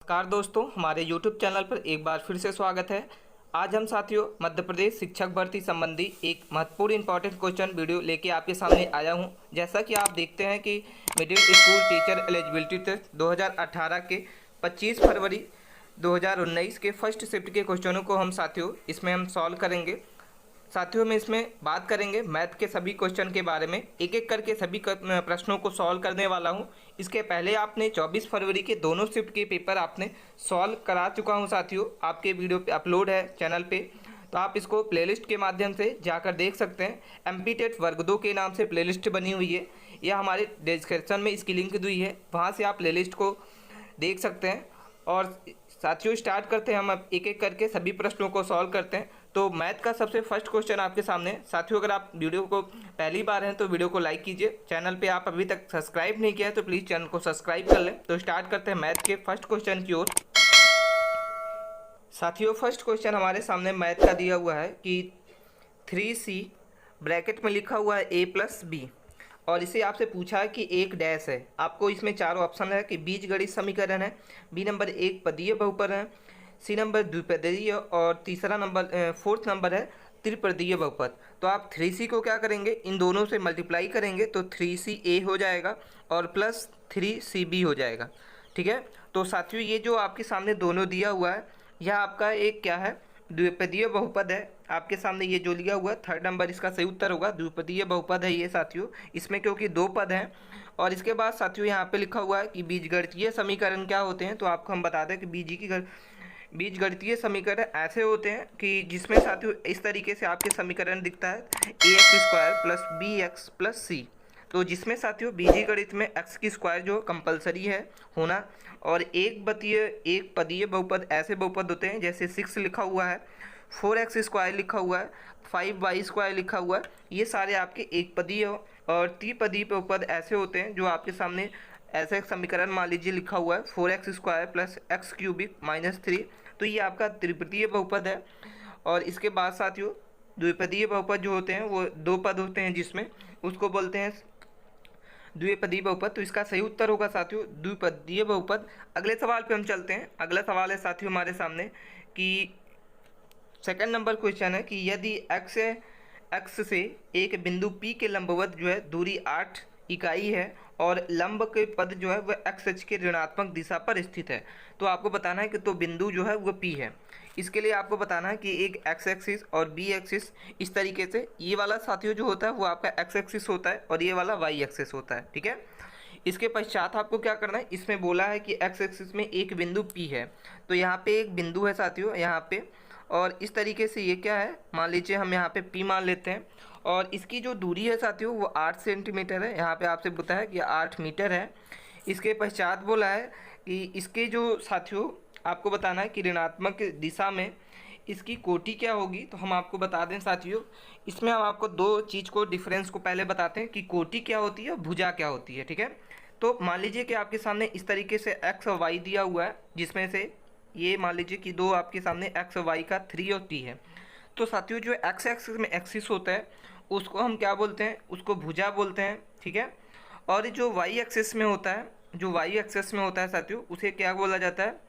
नमस्कार दोस्तों, हमारे YouTube चैनल पर एक बार फिर से स्वागत है। आज हम साथियों मध्य प्रदेश शिक्षक भर्ती संबंधी एक महत्वपूर्ण इंपॉर्टेंट क्वेश्चन वीडियो लेके आपके सामने आया हूं। जैसा कि आप देखते हैं कि middle school teacher eligibility test 2018 के 25 फरवरी 2019 के फर्स्ट शिफ्ट के क्वेश्चनों को हम साथियों इसमें हम सॉल्व करेंगे। साथियों में इसमें बात करेंगे मैथ के सभी क्वेश्चन के बारे में, एक एक करके सभी प्रश्नों को सॉल्व करने वाला हूं। इसके पहले आपने 24 फरवरी के दोनों शिफ्ट के पेपर आपने सॉल्व करा चुका हूं साथियों, आपके वीडियो पे अपलोड है चैनल पे, तो आप इसको प्लेलिस्ट के माध्यम से जाकर देख सकते हैं। एमपी टेट वर्ग 2 के नाम से प्लेलिस्ट बनी हुई है, यह हमारे डिस्क्रिप्शन में इसकी लिंक दी है, वहाँ से आप प्लेलिस्ट को देख सकते हैं। और साथियों स्टार्ट करते हैं, हम अब एक एक करके सभी प्रश्नों को सॉल्व करते हैं। तो मैथ का सबसे फर्स्ट क्वेश्चन आपके सामने। साथियों अगर आप वीडियो को पहली बार हैं तो वीडियो को लाइक कीजिए, चैनल पे आप अभी तक सब्सक्राइब नहीं किया है तो प्लीज़ चैनल को सब्सक्राइब कर लें। तो स्टार्ट करते हैं मैथ के फर्स्ट क्वेश्चन की ओर। साथियों फर्स्ट क्वेश्चन हमारे सामने मैथ का दिया हुआ है कि 3C ब्रैकेट में लिखा हुआ है a+b और इसे आपसे पूछा है कि एक डैश है। आपको इसमें चारों ऑप्शन है कि बीजगणित समीकरण है, बी नंबर एक पदीय बहुपद है, सी नंबर द्विपदीय और तीसरा नंबर फोर्थ नंबर है त्रिपदीय बहुपद। तो आप 3C को क्या करेंगे, इन दोनों से मल्टीप्लाई करेंगे तो 3CA हो जाएगा और प्लस 3CB हो जाएगा। ठीक है, तो साथियों ये जो आपके सामने दोनों दिया हुआ है यह आपका एक क्या है, द्विपदीय बहुपद है। आपके सामने ये जो लिया हुआ है थर्ड नंबर इसका सही उत्तर होगा, द्विपदीय बहुपद है ये साथियों, इसमें क्योंकि दो पद हैं। और इसके बाद साथियों यहाँ पे लिखा हुआ है कि बीजगणितीय समीकरण क्या होते हैं। तो आपको हम बता दें कि बीजगणितीय समीकरण ऐसे होते हैं कि जिसमें साथियों इस तरीके से आपके समीकरण दिखता है ax² + bx + c। तो जिसमें साथियों बीजगणित में x की स्क्वायर जो कंपलसरी है होना, और एक पदीय बहुपद ऐसे बहुपद होते हैं जैसे 6 लिखा हुआ है, 4x² लिखा हुआ है, 5y² लिखा हुआ है, ये सारे आपके एक पदीय और त्रिपदीय बहुपद ऐसे होते हैं जो आपके सामने ऐसा एक समीकरण मान लीजिए लिखा हुआ है 4x² + x³ - 3। तो ये आपका त्रिपदीय बहुपद है। और इसके बाद साथियों द्विपदीय बहुपद जो होते हैं वो दो पद होते हैं जिसमें उसको बोलते हैं द्विपदीय बहुपद। तो इसका सही उत्तर होगा साथियों द्विपदीय बहुपद। अगले सवाल पे हम चलते हैं। अगला सवाल है साथियों हमारे सामने कि सेकंड नंबर क्वेश्चन है कि यदि एक्स से एक बिंदु P के लंबवत जो है दूरी 8 इकाई है और लंब के पद जो है वह एक्स अक्ष के ऋणात्मक दिशा पर स्थित है। तो आपको बताना है कि तो बिंदु जो है वो P है। इसके लिए आपको बताना है कि एक एक्स एक्सिस और बी एक्सिस इस तरीके से, ये वाला साथियों जो होता है वो आपका एक्स एक्सिस होता है और ये वाला वाई एक्सिस होता है। ठीक है, इसके पश्चात आपको क्या करना है, इसमें बोला है कि एक्स एक्सिस में एक बिंदु P है। तो यहाँ पे एक बिंदु है साथियों यहाँ पे, और इस तरीके से ये क्या है, मान लीजिए हम यहाँ पे P मान लेते हैं और इसकी जो दूरी है साथियों वो 8 सेंटीमीटर है। यहाँ पे आपसे बताया है कि 8 मीटर है। इसके पश्चात बोला है कि इसके जो साथियों आपको बताना है कि ऋणात्मक दिशा में इसकी कोटि क्या होगी। तो हम आपको बता दें साथियों, इसमें हम आपको दो चीज़ को डिफरेंस को पहले बताते हैं कि कोटि क्या होती है और भुजा क्या होती है। ठीक है, तो मान लीजिए कि आपके सामने इस तरीके से एक्स और वाई दिया हुआ है, जिसमें से ये मान लीजिए कि दो आपके सामने एक्स और वाई का 3 और t है। तो साथियों जो एक्स एक्सिस में एक्सिस होता है उसको हम क्या बोलते हैं, उसको भुजा बोलते हैं। ठीक है, और जो वाई एक्सिस में होता है, जो वाई एक्सिस में होता है साथियों उसे क्या बोला जाता है,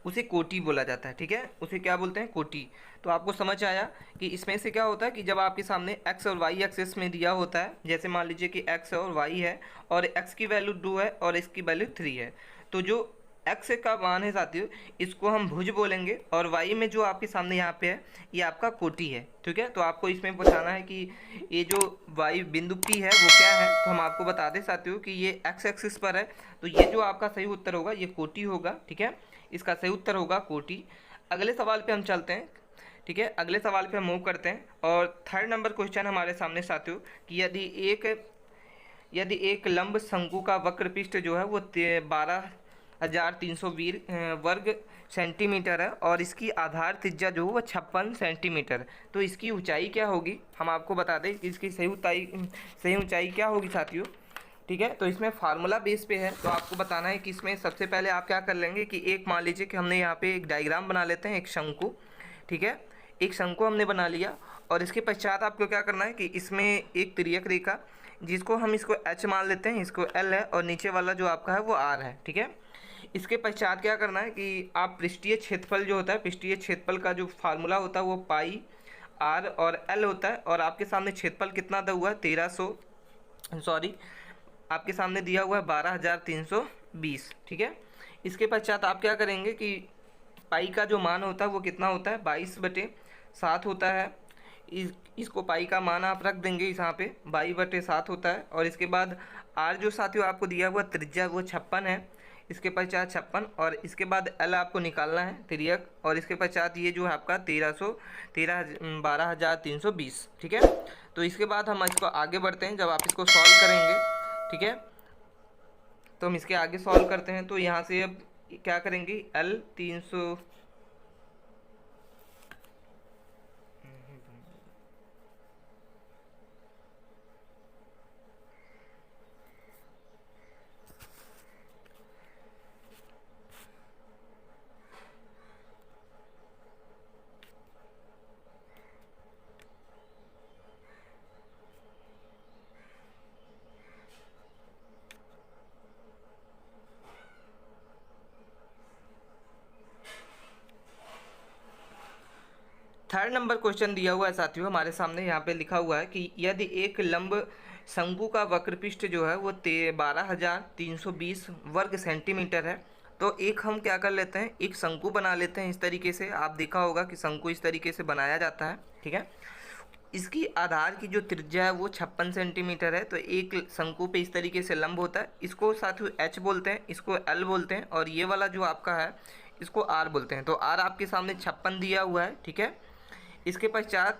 उसे कोटि बोला जाता है। ठीक है, उसे क्या बोलते हैं, कोटि। तो आपको समझ आया कि इसमें से क्या होता है कि जब आपके सामने x और y एक्सिस में दिया होता है, जैसे मान लीजिए कि x और y है और x की वैल्यू 2 है और इसकी वैल्यू 3 है, तो जो x का मान है साथियों इसको हम भुज बोलेंगे और y में जो आपके सामने यहाँ पे है ये आपका कोटि है। ठीक है, तो आपको इसमें बताना है कि ये जो y बिंदु P है वो क्या है। तो हम आपको बता दें साथियों कि ये x एक्सिस पर है, तो ये जो आपका सही उत्तर होगा ये कोटि होगा। ठीक है, इसका सही उत्तर होगा कोटि। अगले सवाल पे हम चलते हैं। ठीक है, अगले सवाल पे हम मूव करते हैं और थर्ड नंबर क्वेश्चन हमारे सामने साथियों कि यदि एक लंब शंकु का वक्र पृष्ठ जो है वो 12,320 वर्ग सेंटीमीटर है और इसकी आधार त्रिज्या जो है वो 56 सेंटीमीटर है, तो इसकी ऊंचाई क्या होगी। हम आपको बता दें कि इसकी सही ऊंचाई क्या होगी साथियों। ठीक है, तो इसमें फार्मूला बेस पे है। तो आपको बताना है कि इसमें सबसे पहले आप क्या कर लेंगे कि एक मान लीजिए कि हमने यहाँ पे एक डायग्राम बना लेते हैं, एक शंकु। ठीक है, एक शंकु हमने बना लिया और इसके पश्चात आपको क्या करना है कि इसमें एक तिर्यक रेखा जिसको हम इसको H मान लेते हैं, इसको L है और नीचे वाला जो आपका है वो R है। ठीक है, इसके पश्चात क्या करना है कि आप पृष्ठीय क्षेत्रफल जो होता है, पृष्ठीय क्षेत्रफल का जो फार्मूला होता है वो पाई आर और एल होता है, और आपके सामने क्षेत्रफल कितना दिया हुआ है 1300, सॉरी आपके सामने दिया हुआ है 12,320, ठीक है। इसके पश्चात आप क्या करेंगे कि पाई का जो मान होता है वो कितना होता है 22/7 होता है। इसको पाई का मान आप रख देंगे यहाँ पे 22/7 होता है। और इसके बाद आर जो साथियों आपको दिया हुआ त्रिज्या वो 56 है, इसके पश्चात 56, और इसके बाद एल आपको निकालना है तिर्यक, और इसके पश्चात ये जो है आपका 12,320, ठीक है। तो इसके बाद हम इसको आगे बढ़ते हैं, जब आप इसको सॉल्व करेंगे, ठीक है, तो हम इसके आगे सॉल्व करते हैं। तो यहाँ से अब क्या करेंगे, एल 300 थर्ड नंबर क्वेश्चन दिया हुआ है साथियों हमारे सामने। यहाँ पे लिखा हुआ है कि यदि एक लंब शंकु का वक्रपृष्ठ जो है वो 12,320 वर्ग सेंटीमीटर है, तो एक हम क्या कर लेते हैं, एक शंकु बना लेते हैं इस तरीके से। आप देखा होगा कि शंकु इस तरीके से बनाया जाता है, ठीक है। इसकी आधार की जो त्रिज्या है वो 56 सेंटीमीटर है। तो एक शंकु पे इस तरीके से लंब होता है, इसको साथियों एच बोलते हैं, इसको एल बोलते हैं, और ये वाला जो आपका है इसको आर बोलते हैं। तो आर आपके सामने 56 दिया हुआ है, ठीक है। इसके पश्चात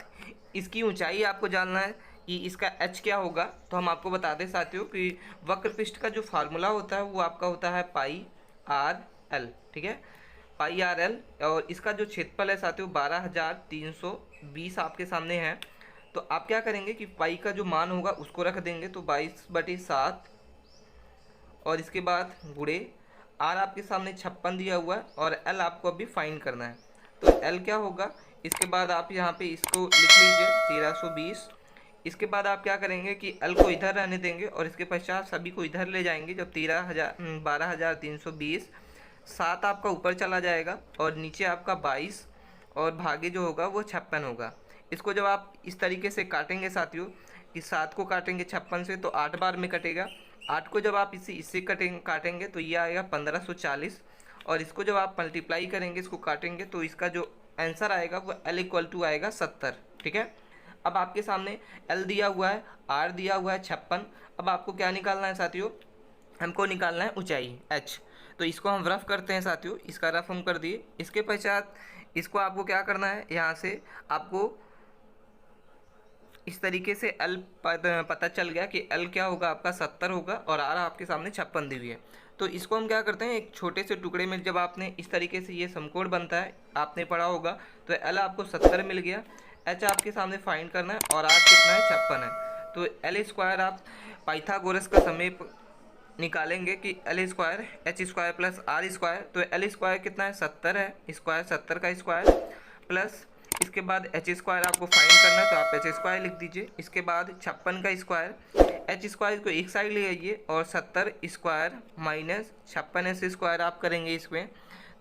इसकी ऊंचाई आपको जानना है कि इसका h क्या होगा। तो हम आपको बता दें साथियों कि वक्रपृष्ठ का जो फार्मूला होता है वो आपका होता है पाई आर एल, ठीक है, पाई आर एल। और इसका जो क्षेत्रफल है साथियों 12,320 आपके सामने है। तो आप क्या करेंगे कि पाई का जो मान होगा उसको रख देंगे, तो 22/7, और इसके बाद गुणे आर आपके सामने 56 दिया हुआ है, और एल आपको अभी फाइंड करना है। तो एल क्या होगा, इसके बाद आप यहाँ पे इसको लिख लीजिए 1320। इसके बाद आप क्या करेंगे कि एल को इधर रहने देंगे, और इसके पश्चात सभी को इधर ले जाएंगे। जब 12,320, 7 आपका ऊपर चला जाएगा, और नीचे आपका 22, और भागे जो होगा वो 56 होगा। इसको जब आप इस तरीके से काटेंगे साथियों, कि 7 को काटेंगे 56 से तो 8 बार में कटेगा। 8 को जब आप इससे काटेंगे तो ये आएगा 1540, और इसको जब आप मल्टीप्लाई करेंगे, इसको काटेंगे, तो इसका जो आंसर आएगा वो L = आएगा 70, ठीक है। अब आपके सामने L दिया हुआ है, R दिया हुआ है 56। अब आपको क्या निकालना है साथियों, हमको निकालना है ऊंचाई h। तो इसको हम रफ करते हैं साथियों, इसका रफ हम कर दिए। इसके पश्चात इसको आपको क्या करना है, यहाँ से आपको इस तरीके से L पता चल गया कि L क्या होगा आपका 70 होगा, और R आपके सामने 56 दी हुई है। तो इसको हम क्या करते हैं, एक छोटे से टुकड़े में जब आपने इस तरीके से ये समकोण बनता है, आपने पढ़ा होगा, तो L आपको 70 मिल गया, H आपके सामने फाइंड करना है, और R कितना है 56 है। तो L² आप पाइथागोरस का समय निकालेंगे कि L² H² प्लस R²। तो L² कितना है 70 है, स्क्वायर 70 का स्क्वायर, प्लस इसके बाद H² आपको फाइंड करना है, तो आप H² लिख दीजिए। इसके बाद 56 का स्क्वायर, H² को एक साइड ले आइए, और 70² माइनस 56 स्क्वायर आप करेंगे इसमें।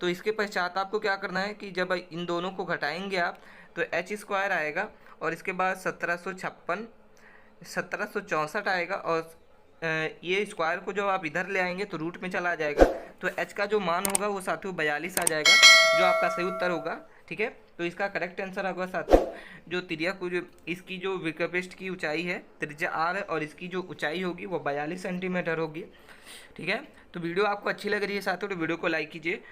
तो इसके पश्चात आपको क्या करना है कि जब इन दोनों को घटाएंगे आप, तो H² आएगा, और इसके बाद 1764 आएगा, और ये स्क्वायर को जब आप इधर ले आएंगे तो रूट में चला जाएगा। तो H का जो मान होगा वो साथियों 42 आ जाएगा, जो आपका सही उत्तर होगा, ठीक है। तो इसका करेक्ट आंसर होगा साथियों जो तिर्यक इसकी जो वक्रपृष्ठ की ऊंचाई है त्रिज्या r है, और इसकी जो ऊंचाई होगी वो 42 सेंटीमीटर होगी, ठीक है। तो वीडियो आपको अच्छी लग रही है साथियों तो वीडियो को लाइक कीजिए।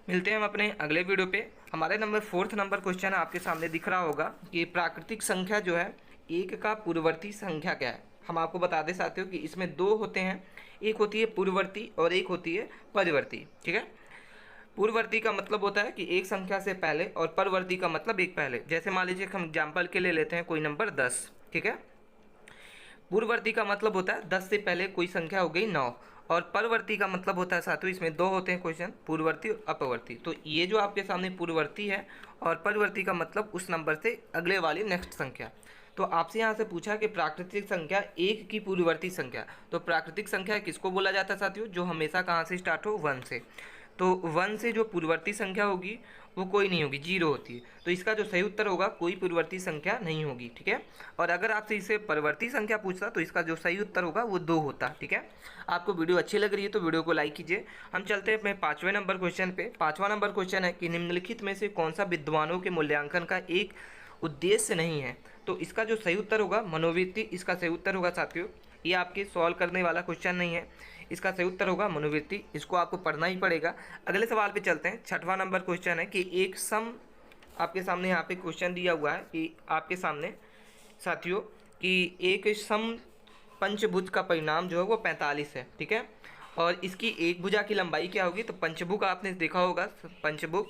मिलते हैं हम अपने अगले वीडियो पे। हमारे फोर्थ नंबर क्वेश्चन आपके सामने दिख रहा होगा कि प्राकृतिक संख्या जो है एक का पूर्ववर्ती संख्या क्या है। हम आपको बता दें साथियों कि इसमें दो होते हैं, एक होती है पूर्ववर्ती और एक होती है परिवर्ती, ठीक है। पूर्ववर्ती का मतलब होता है कि एक संख्या से पहले, और परवर्ती का मतलब एक पहले। जैसे मान लीजिए हम एग्जाम्पल के लिए लेते हैं कोई नंबर 10, ठीक है। पूर्ववर्ती का मतलब होता है 10 से पहले कोई संख्या हो गई 9, और परवर्ती का मतलब होता है साथियों, इसमें दो होते हैं क्वेश्चन, पूर्ववर्ती और अपवर्ती। तो ये जो आपके सामने पूर्ववर्ती है, और परवर्ती का मतलब उस नंबर से अगले वाली नेक्स्ट संख्या। तो आपसे यहाँ से पूछा कि प्राकृतिक संख्या एक की पूर्ववर्ती संख्या। तो प्राकृतिक संख्या किसको बोला जाता है साथियों, जो हमेशा कहाँ से स्टार्ट हो, 1 से। तो 1 से जो पूर्ववर्ती संख्या होगी वो कोई नहीं होगी, 0 होती है। तो इसका जो सही उत्तर होगा कोई पूर्ववर्ती संख्या नहीं होगी, ठीक है। और अगर आपसे इसे परवर्ती संख्या पूछता तो इसका जो सही उत्तर होगा वो 2 होता, ठीक है। आपको वीडियो अच्छी लग रही है तो वीडियो को लाइक कीजिए। हम चलते हैं अपने 5वें नंबर क्वेश्चन पे। 5वां नंबर क्वेश्चन है कि निम्नलिखित में से कौन सा विद्वानों के मूल्यांकन का एक उद्देश्य नहीं है। तो इसका जो सही उत्तर होगा मनोवृत्ति, इसका सही उत्तर होगा साथियों। ये आपके सॉल्व करने वाला क्वेश्चन नहीं है, इसका सही उत्तर होगा मनोवृत्ति, इसको आपको पढ़ना ही पड़ेगा। अगले सवाल पे चलते हैं। 6वां नंबर क्वेश्चन है कि एक सम, आपके सामने यहाँ पे क्वेश्चन दिया हुआ है कि आपके सामने साथियों कि एक सम पंचभुज का परिणाम जो है वो 45 है, ठीक है। और इसकी एक भुजा की लंबाई क्या होगी। तो पंचभुज आपने देखा होगा, पंचभुज,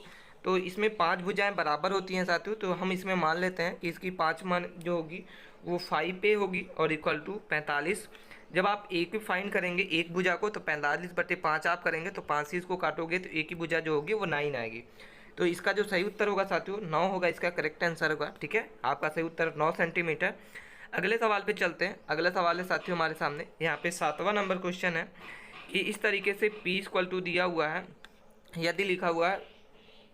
तो इसमें 5 भुजाएं बराबर होती हैं साथियों। तो हम इसमें मान लेते हैं कि इसकी 5 मान जो होगी वो 5 पे होगी और इक्वल टू 45। जब आप एक फाइंड करेंगे एक भुजा को तो 45/5 आप करेंगे तो 5 से इसको काटोगे तो एक ही भुजा जो होगी वो 9 आएगी। तो इसका जो सही उत्तर होगा साथियों 9 होगा, इसका करेक्ट आंसर होगा, ठीक है। आपका सही उत्तर 9 सेंटीमीटर। अगले सवाल पे चलते हैं। अगला सवाल है साथियों हमारे सामने यहाँ पे 7वां नंबर क्वेश्चन है कि इस तरीके से P इक्वल टू दिया हुआ है, यदि लिखा हुआ है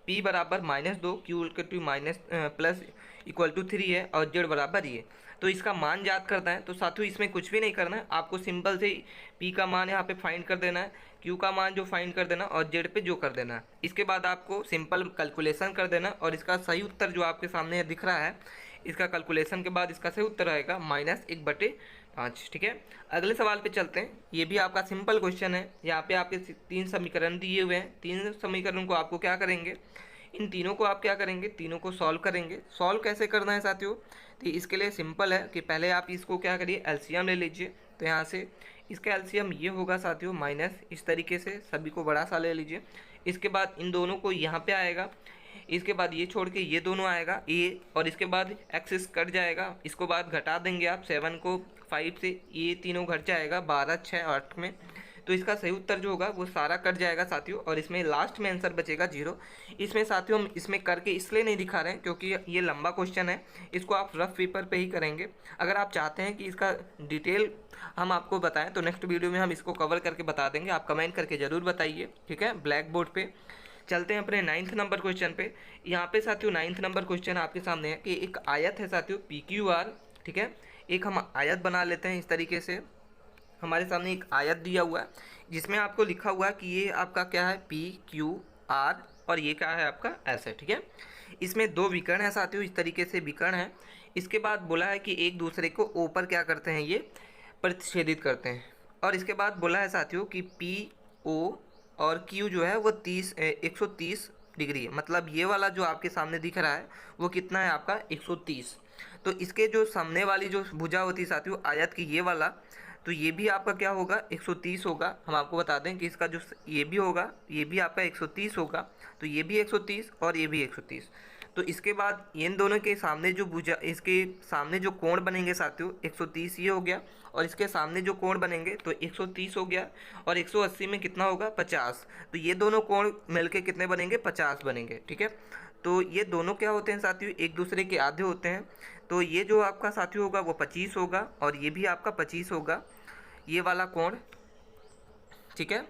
P बराबर -2, Q equal to minus plus equal to 3 है और Z बराबर ये, तो इसका मान याद करना है। तो साथियों इसमें कुछ भी नहीं करना है, आपको सिंपल से P का मान यहाँ पे फाइंड कर देना है, Q का मान जो फाइंड कर देना और Z पे जो कर देना है। इसके बाद आपको सिंपल कैलकुलेशन कर देना और इसका सही उत्तर जो आपके सामने दिख रहा है, इसका कैलकुलेशन के बाद इसका सही उत्तर आएगा -1/5, ठीक है। अगले सवाल पे चलते हैं। ये भी आपका सिंपल क्वेश्चन है। यहाँ पे आपके 3 समीकरण दिए हुए हैं। 3 समीकरण को आपको क्या करेंगे, इन तीनों को आप क्या करेंगे, तीनों को सॉल्व करेंगे। सॉल्व कैसे करना है साथियों, तो इसके लिए सिंपल है कि पहले आप इसको क्या करिए, एलसीएम ले लीजिए। तो यहाँ से इसका एलसीएम ये होगा साथियों माइनस, इस तरीके से सभी को बड़ा सा ले लीजिए। इसके बाद इन दोनों को यहाँ पे आएगा, इसके बाद ये छोड़ के ये दोनों आएगा ये, और इसके बाद एक्सिस कट जाएगा। इसको बाद घटा देंगे आप 7 को 5 से, ये तीनों घट जाएगा 12, 6 और 8 में। तो इसका सही उत्तर जो होगा वो सारा कट जाएगा साथियों और इसमें लास्ट में आंसर बचेगा 0। इसमें साथियों हम इसमें करके इसलिए नहीं दिखा रहे हैं क्योंकि ये लंबा क्वेश्चन है, इसको आप रफ पेपर पे ही करेंगे। अगर आप चाहते हैं कि इसका डिटेल हम आपको बताएं तो नेक्स्ट वीडियो में हम इसको कवर करके बता देंगे। आप कमेंट करके ज़रूर बताइए, ठीक है, ब्लैक बोर्ड पर। चलते हैं अपने 9th नंबर क्वेश्चन पे। यहाँ पे साथियों 9th नंबर क्वेश्चन आपके सामने है कि एक आयत है साथियों PQR, ठीक है। एक हम आयत बना लेते हैं इस तरीके से। हमारे सामने एक आयत दिया हुआ है जिसमें आपको लिखा हुआ है कि ये आपका क्या है PQR और ये क्या है आपका S है, ठीक है। इसमें 2 विकर्ण है साथियों, इस तरीके से विकर्ण है। इसके बाद बोला है कि एक दूसरे को O पर क्या करते हैं, ये प्रतिच्छेदित करते हैं। और इसके बाद बोला है साथियों कि PO और Q जो है वो 130 डिग्री है। मतलब ये वाला जो आपके सामने दिख रहा है वो कितना है आपका 130। तो इसके जो सामने वाली जो भुजा होती है साथियों आयत की, ये वाला, तो ये भी आपका क्या होगा 130 होगा। हम आपको बता दें कि इसका जो ये भी होगा, ये भी आपका 130 होगा। तो ये भी 130 और ये भी 130। तो इसके बाद इन दोनों के सामने जो भुजा, इसके सामने जो कोण बनेंगे साथियों 130 ये हो गया, और इसके सामने जो कोण बनेंगे तो 130 हो गया, और 180 में कितना होगा 50। तो ये दोनों कोण मिलके कितने बनेंगे 50 बनेंगे, ठीक है। तो ये दोनों क्या होते हैं साथियों, एक दूसरे के आधे होते हैं। तो ये जो आपका साथियों होगा वो 25 होगा और ये भी आपका 25 होगा, ये वाला कोण, ठीक है।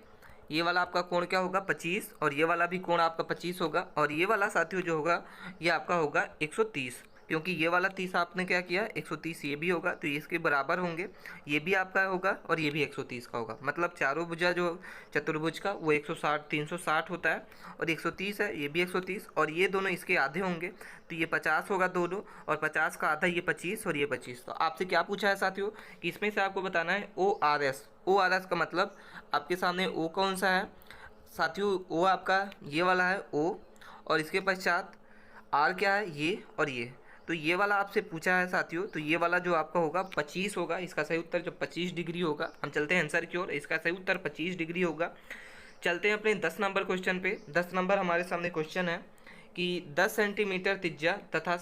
ये वाला आपका कोण क्या होगा 25 और ये वाला भी कोण आपका 25 होगा, और ये वाला साथियों जो होगा ये आपका होगा 130, क्योंकि ये वाला 30 आपने क्या किया 130 ये भी होगा, तो ये इसके बराबर होंगे। ये भी आपका होगा और ये भी 130 का होगा। मतलब चारों भुजा जो चतुर्भुज का वो 160 360 होता है और 130 है, ये भी 130 और ये दोनों इसके आधे होंगे। तो ये 50 होगा दोनों, और 50 का आधा ये 25 और ये 25। तो आपसे क्या पूछा है साथियों कि इसमें से आपको बताना है ORS। ORS का मतलब आपके सामने O कौन सा है साथियों, O आपका ये वाला है O, और इसके पश्चात R क्या है ये और ये। तो ये वाला आपसे पूछा है साथियों, तो ये वाला जो आपका होगा 25 होगा। इसका सही उत्तर जो 25 डिग्री होगा। हम चलते हैं आंसर की ओर, इसका सही उत्तर 25 डिग्री होगा। चलते हैं अपने 10 नंबर क्वेश्चन पे। 10 नंबर हमारे सामने क्वेश्चन है कि 10 सेंटीमीटर त्रिज्या तथा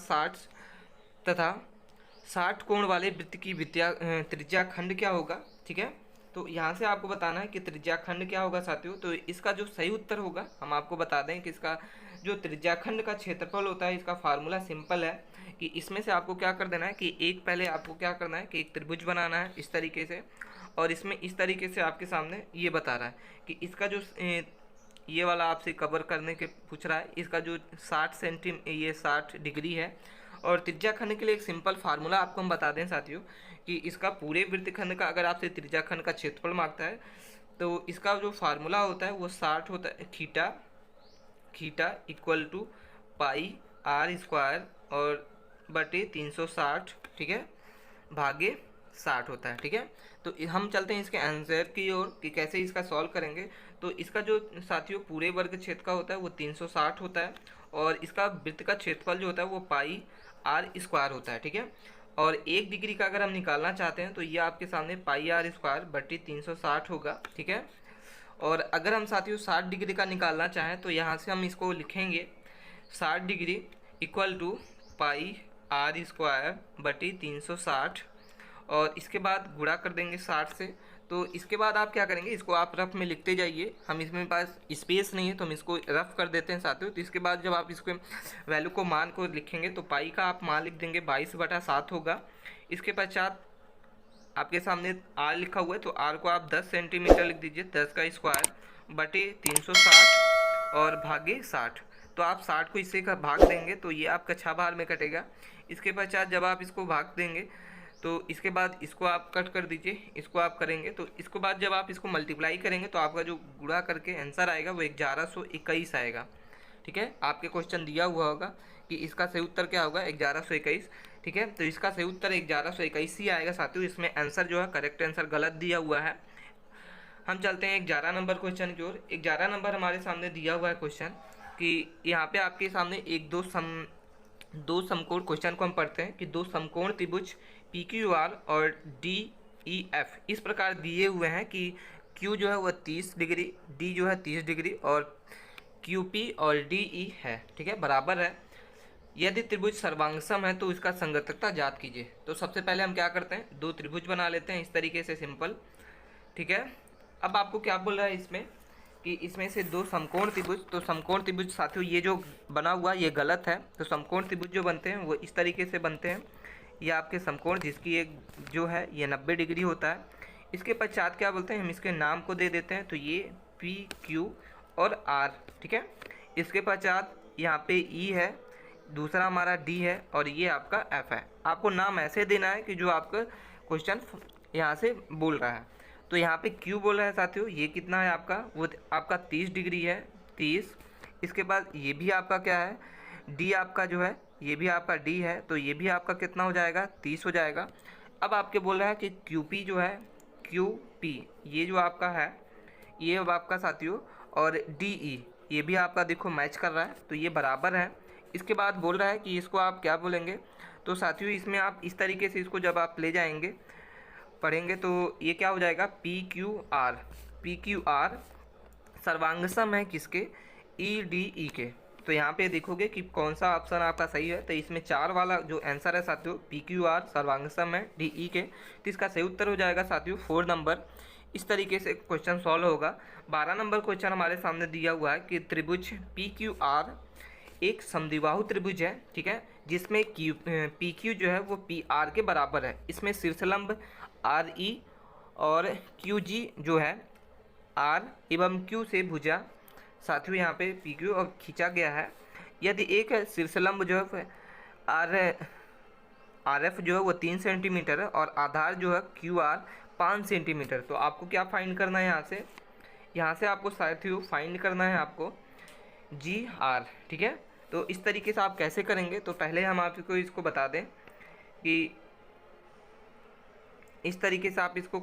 60 कोण वाले वृत्त की त्रिज्या खंड क्या होगा, ठीक है। तो यहाँ से आपको बताना है कि त्रिज्याखंड क्या होगा साथियों। तो इसका जो सही उत्तर होगा हम आपको बता दें कि इसका जो त्रिज्याखंड का क्षेत्रफल होता है, इसका फार्मूला सिंपल है कि इसमें से आपको क्या कर देना है कि एक पहले आपको क्या करना है कि एक त्रिभुज बनाना है इस तरीके से, और इसमें इस तरीके से आपके सामने ये बता रहा है कि इसका जो ये वाला आपसे कवर करने के पूछ रहा है। इसका जो 60 डिग्री है। और त्रिज्या खंड के लिए एक सिंपल फार्मूला आपको हम बता दें साथियों कि इसका पूरे वृत्तखंड का अगर आपसे त्रिज्या खंड का क्षेत्रफल मांगता है तो इसका जो फार्मूला होता है वो 60 होता है, theta equal to pi r square और बटे 360, ठीक है, भागे 60 होता है। ठीक है, तो हम चलते हैं इसके आंसर की ओर कि कैसे इसका सॉल्व करेंगे। तो इसका जो साथियों पूरे वर्ग क्षेत्र का होता है वो 360 होता है और इसका वृत्त का क्षेत्रफल जो होता है वो पाई आर स्क्वायर होता है। ठीक है, और 1 डिग्री का अगर हम निकालना चाहते हैं तो ये आपके सामने पाई आर स्क्वायर बटे 360 होगा। ठीक है, और अगर हम साथियों 60 डिग्री का निकालना चाहें तो यहाँ से हम इसको लिखेंगे 60 degree equal to pi r square बटी 360 और इसके बाद गुणा कर देंगे 60 से। तो इसके बाद आप क्या करेंगे, इसको आप रफ में लिखते जाइए। हम इसमें पास स्पेस नहीं है तो हम इसको रफ कर देते हैं साथियों। तो इसके बाद जब आप इसको वैल्यू को मान को लिखेंगे तो पाई का आप मान लिख देंगे 22/7 होगा। इसके पश्चात आपके सामने आर लिखा हुआ है तो आर को आप 10 सेंटीमीटर लिख दीजिए, 10 का स्क्वायर बटे 360 और भागे 60। तो आप 60 को इससे का भाग देंगे तो ये आपका 6 बार में कटेगा। इसके पश्चात जब आप इसको भाग देंगे तो इसके बाद इसको आप कट कर दीजिए, इसको आप करेंगे तो इसके बाद जब आप इसको मल्टीप्लाई करेंगे तो आपका जो गुणा करके आंसर आएगा वो 1121 आएगा। ठीक है, आपके क्वेश्चन दिया हुआ होगा कि इसका सही उत्तर क्या होगा, 1121। ठीक है, तो इसका सही उत्तर 1121 ही आएगा साथियों। इसमें आंसर जो है करेक्ट आंसर गलत दिया हुआ है। हम चलते हैं 11 नंबर क्वेश्चन की ओर। 11 नंबर हमारे सामने दिया हुआ है क्वेश्चन कि यहाँ पे आपके सामने दो समकोण क्वेश्चन को हम पढ़ते हैं कि दो समकोण त्रिभुज PQR और DEF इस प्रकार दिए हुए हैं कि Q जो है वह 30 डिग्री, D जो है 30 डिग्री और QP और DE है, ठीक है, बराबर है। यदि त्रिभुज सर्वांगसम है तो इसका संगतता ज्ञात कीजिए। तो सबसे पहले हम क्या करते हैं, दो त्रिभुज बना लेते हैं इस तरीके से, सिंपल। ठीक है, अब आपको क्या बोल रहा है इसमें कि इसमें से दो समकोण त्रिभुज, तो समकोण त्रिभुज साथियों ये जो बना हुआ ये गलत है। तो समकोण त्रिभुज जो बनते हैं वो इस तरीके से बनते हैं। ये आपके समकोण जिसकी एक जो है ये 90 डिग्री होता है। इसके पश्चात क्या बोलते हैं, हम इसके नाम को दे देते हैं। तो ये PQ और R, ठीक है। इसके पश्चात यहाँ पे E है, दूसरा हमारा D है और ये आपका F है। आपको नाम ऐसे देना है कि जो आपका क्वेश्चन यहाँ से बोल रहा है। तो यहाँ पे Q बोल रहा है साथियों, ये कितना है आपका, वो आपका 30 डिग्री है, 30। इसके बाद ये भी आपका क्या है, D आपका जो है ये भी आपका D है, तो ये भी आपका कितना हो जाएगा, 30 हो जाएगा। अब आपके बोल रहा है कि QP जो है, QP ये जो आपका है ये अब आपका साथियों, और DE ये भी आपका देखो मैच कर रहा है, तो ये बराबर है। इसके बाद बोल रहा है कि इसको आप क्या बोलेंगे, तो साथियों इसमें आप इस तरीके से इसको जब आप ले जाएंगे पढ़ेंगे तो ये क्या हो जाएगा, PQR सर्वांगसम है किसके, EDE के। तो यहाँ पे देखोगे कि कौन सा ऑप्शन आपका सही है। तो इसमें 4 वाला जो आंसर है साथियों, PQR सर्वांगसम है DE के, तो इसका सही उत्तर हो जाएगा साथियों 4 नंबर। इस तरीके से क्वेश्चन सॉल्व होगा। 12 नंबर क्वेश्चन हमारे सामने दिया हुआ है कि त्रिभुज PQR एक समद्विबाहु त्रिभुज है, ठीक है, जिसमें PQ जो है वो PR के बराबर है। इसमें शीर्षलंब RE और QG जो है R एवं Q से भुजा साथियों यहाँ पे PQ और खींचा गया है। यदि एक शीर्षलंब जो है RF जो है वो 3 सेंटीमीटर है और आधार जो है QR 5 सेंटीमीटर। तो आपको क्या फाइंड करना है, यहाँ से आपको साथियों फाइंड करना है आपको GR, ठीक है। तो इस तरीके से आप कैसे करेंगे, तो पहले हम आपको इसको बता दें कि इस तरीके से आप इसको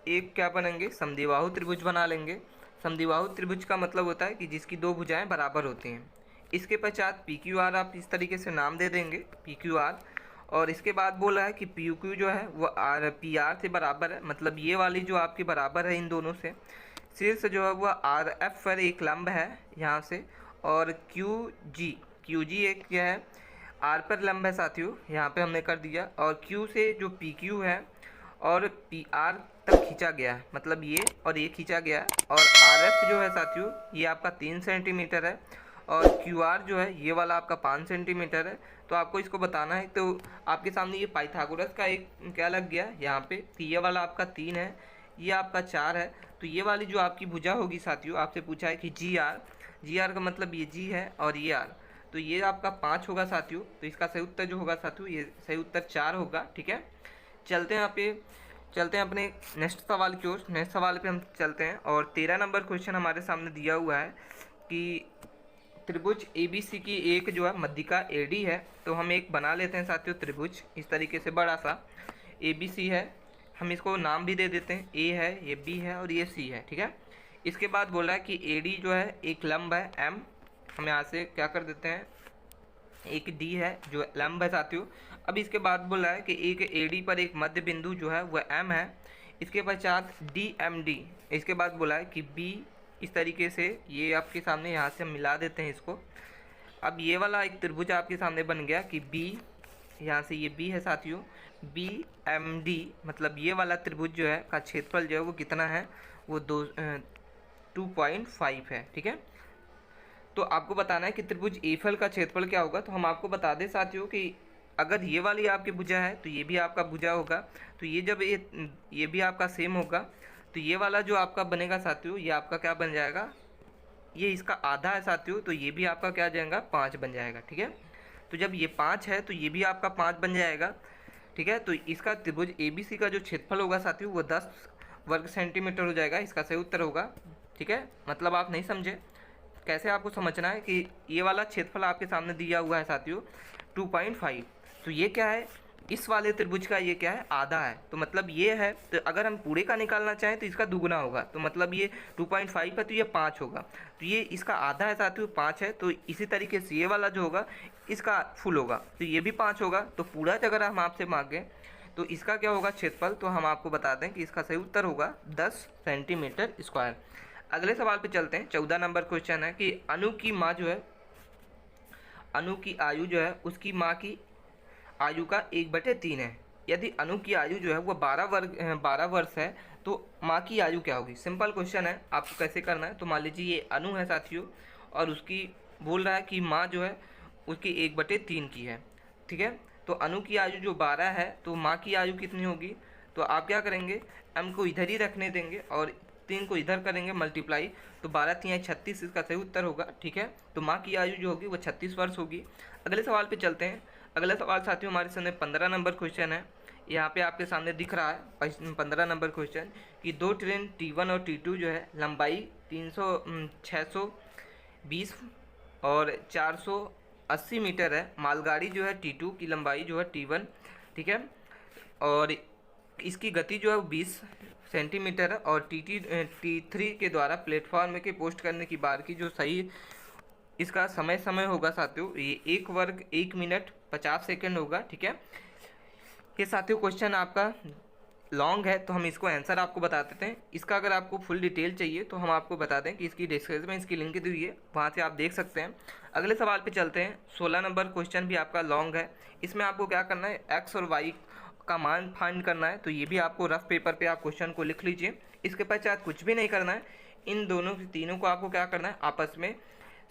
एक क्या बनेंगे, समद्विबाहु त्रिभुज बना लेंगे। समद्विबाहु त्रिभुज का मतलब होता है कि जिसकी दो भुजाएं बराबर होती हैं। इसके पश्चात PQR आप इस तरीके से नाम दे देंगे PQR, और इसके बाद बोला है कि PQ जो है वो PR से बराबर है, मतलब ये वाली जो आपकी बराबर है इन दोनों से। शीर्ष जो है वह RF पर एक लंब है यहाँ से, और QG एक क्या है, R पर लंब है साथियों, यहाँ पे हमने कर दिया। और Q से जो PQ है और PR तक खींचा गया है, मतलब ये और ये खींचा गया है। और RF जो है साथियों ये आपका 3 सेंटीमीटर है और QR जो है ये वाला आपका 5 सेंटीमीटर है। तो आपको इसको बताना है। तो आपके सामने ये पाइथागोरस का एक क्या लग गया यहाँ पे, कि ये वाला आपका 3 है, ये आपका 4 है। तो ये वाली जो आपकी भुजा होगी साथियों, आपसे पूछा है कि जी आर का मतलब ये जी है और ये आर, तो ये आपका 5 होगा साथियों। तो इसका सही उत्तर जो होगा साथियों, ये सही उत्तर 4 होगा। ठीक है, चलते हैं अपने नेक्स्ट सवाल की ओर। नेक्स्ट सवाल पे हम चलते हैं और 13 नंबर क्वेश्चन हमारे सामने दिया हुआ है कि त्रिभुज ABC की एक जो है मध्यिका AD है। तो हम एक बना लेते हैं साथियों त्रिभुज, इस तरीके से बड़ा सा ABC है, हम इसको नाम भी दे देते हैं, A है, ये B है और ये C है। ठीक है, इसके बाद बोल रहा है कि AD जो है एक लंब है M, हम यहाँ से क्या कर देते हैं, एक D है जो लंब है साथियों। अब इसके बाद बोल रहा है कि एक AD पर एक मध्य बिंदु जो है वह M है, इसके पश्चात DMD, इसके बाद बोला है कि B, इस तरीके से ये आपके सामने यहाँ से हम मिला देते हैं इसको। अब ये वाला एक त्रिभुज आपके सामने बन गया कि B, यहाँ से ये B है साथियों, BMD, मतलब ये वाला त्रिभुज जो है का क्षेत्रफल जो है वो कितना है, वो 2.5 है। ठीक है, तो आपको बताना है कि त्रिभुज AFL का क्षेत्रफल क्या होगा। तो हम आपको बता दें साथियों कि अगर ये वाली आपकी भुजा है तो ये भी आपका भुजा होगा, तो ये जब ये भी आपका सेम होगा, तो ये वाला जो आपका बनेगा साथियों, ये आपका क्या बन जाएगा, ये इसका आधा है साथियों, तो ये भी आपका क्या जाएगा, 5 बन जाएगा। ठीक है, तो जब ये 5 है तो ये भी आपका 5 बन जाएगा। ठीक है, तो इसका त्रिभुज ABC का जो क्षेत्रफल होगा साथियों वो 10 वर्ग सेंटीमीटर हो जाएगा, इसका सही उत्तर होगा। ठीक है, मतलब आप नहीं समझे, कैसे आपको समझना है कि ये वाला क्षेत्रफल आपके सामने दिया हुआ है साथियों 2.5, तो ये क्या है, इस वाले त्रिभुज का ये क्या है, आधा है, तो मतलब ये है, तो अगर हम पूरे का निकालना चाहें तो इसका दुगुना होगा, तो मतलब ये 2.5 है तो ये 5 होगा, तो ये इसका आधा है साथियों 5 है, तो इसी तरीके से ये वाला जो होगा इसका फुल होगा, तो ये भी 5 होगा। तो पूरा अगर हम आपसे मांगें तो इसका क्या होगा क्षेत्रफल, तो हम आपको बता दें कि इसका सही उत्तर होगा 10 सेंटीमीटर स्क्वायर। अगले सवाल पे चलते हैं। 14 नंबर क्वेश्चन है कि अनु की माँ जो है, अनु की आयु जो है उसकी माँ की आयु का 1/3 है। यदि अनु की आयु जो है वो 12 वर्ष है तो माँ की आयु क्या होगी। सिंपल क्वेश्चन है, आपको कैसे करना है, तो मान लीजिए ये अनु है साथियों और उसकी बोल रहा है कि माँ जो है उसकी 1/3 की है। ठीक है, तो अनु की आयु जो 12 है तो माँ की आयु कितनी होगी, तो आप क्या करेंगे, m को इधर ही रखने देंगे और 3 को इधर करेंगे मल्टीप्लाई, तो 12 3 36, इसका सही उत्तर होगा। ठीक है, तो माँ की आयु जो होगी वो 36 वर्ष होगी। अगले सवाल पे चलते हैं। अगला सवाल साथियों हमारे सामने 15 नंबर क्वेश्चन है। यहाँ पे आपके सामने दिख रहा है 15 नंबर क्वेश्चन कि दो ट्रेन T1 और T2 जो है लंबाई 620 और 480 मीटर है। मालगाड़ी जो है T2 की लंबाई जो है T1, ठीक है, और इसकी गति जो है वो 20 सेंटीमीटर है और T3 के द्वारा प्लेटफॉर्म के पोस्ट करने की बार की जो सही इसका समय होगा साथियों, ये 1 वर्ग 1 मिनट 50 सेकंड होगा। ठीक है, ये साथियों क्वेश्चन आपका लॉन्ग है तो हम इसको आंसर आपको बता देते हैं। इसका अगर आपको फुल डिटेल चाहिए तो हम आपको बता दें कि इसकी डिस्क्रिप्शन में इसकी लिंक दी हुई है, वहाँ से आप देख सकते हैं। अगले सवाल पे चलते हैं। 16 नंबर क्वेश्चन भी आपका लॉन्ग है। इसमें आपको क्या करना है, एक्स और वाई का मान फाइंड करना है, तो ये भी आपको रफ पेपर पे आप क्वेश्चन को लिख लीजिए। इसके पश्चात कुछ भी नहीं करना है, इन दोनों तीनों को आपको क्या करना है, आपस में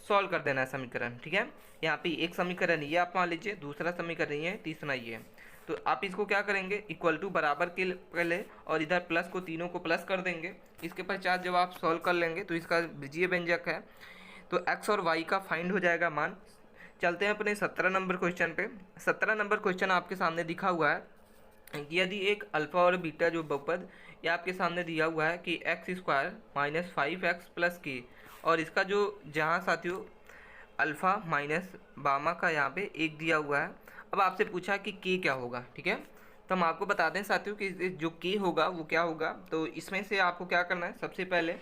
सॉल्व कर देना है समीकरण। ठीक है, यहाँ पे एक समीकरण ये आप मान लीजिए, दूसरा समीकरण ये है, तीसरा ये है, तो आप इसको क्या करेंगे, इक्वल टू बराबर के पहले और इधर प्लस को तीनों को प्लस कर देंगे। इसके पश्चात जब आप सॉल्व कर लेंगे तो इसका बीजीय व्यंजक है, तो एक्स और वाई का फाइंड हो जाएगा मान। चलते हैं अपने 17 नंबर क्वेश्चन पे। 17 नंबर क्वेश्चन आपके सामने दिखा हुआ है कि यदि एक अल्फा और बीटा जो बहुपद ये आपके सामने दिया हुआ है कि x² - 5x + k, और इसका जो जहाँ साथियों अल्फ़ा माइनस बामा का यहाँ पे 1 दिया हुआ है। अब आपसे पूछा कि k क्या होगा। ठीक है, तो हम आपको बता दें साथियों कि जो k होगा वो क्या होगा, तो इसमें से आपको क्या करना है, सबसे पहले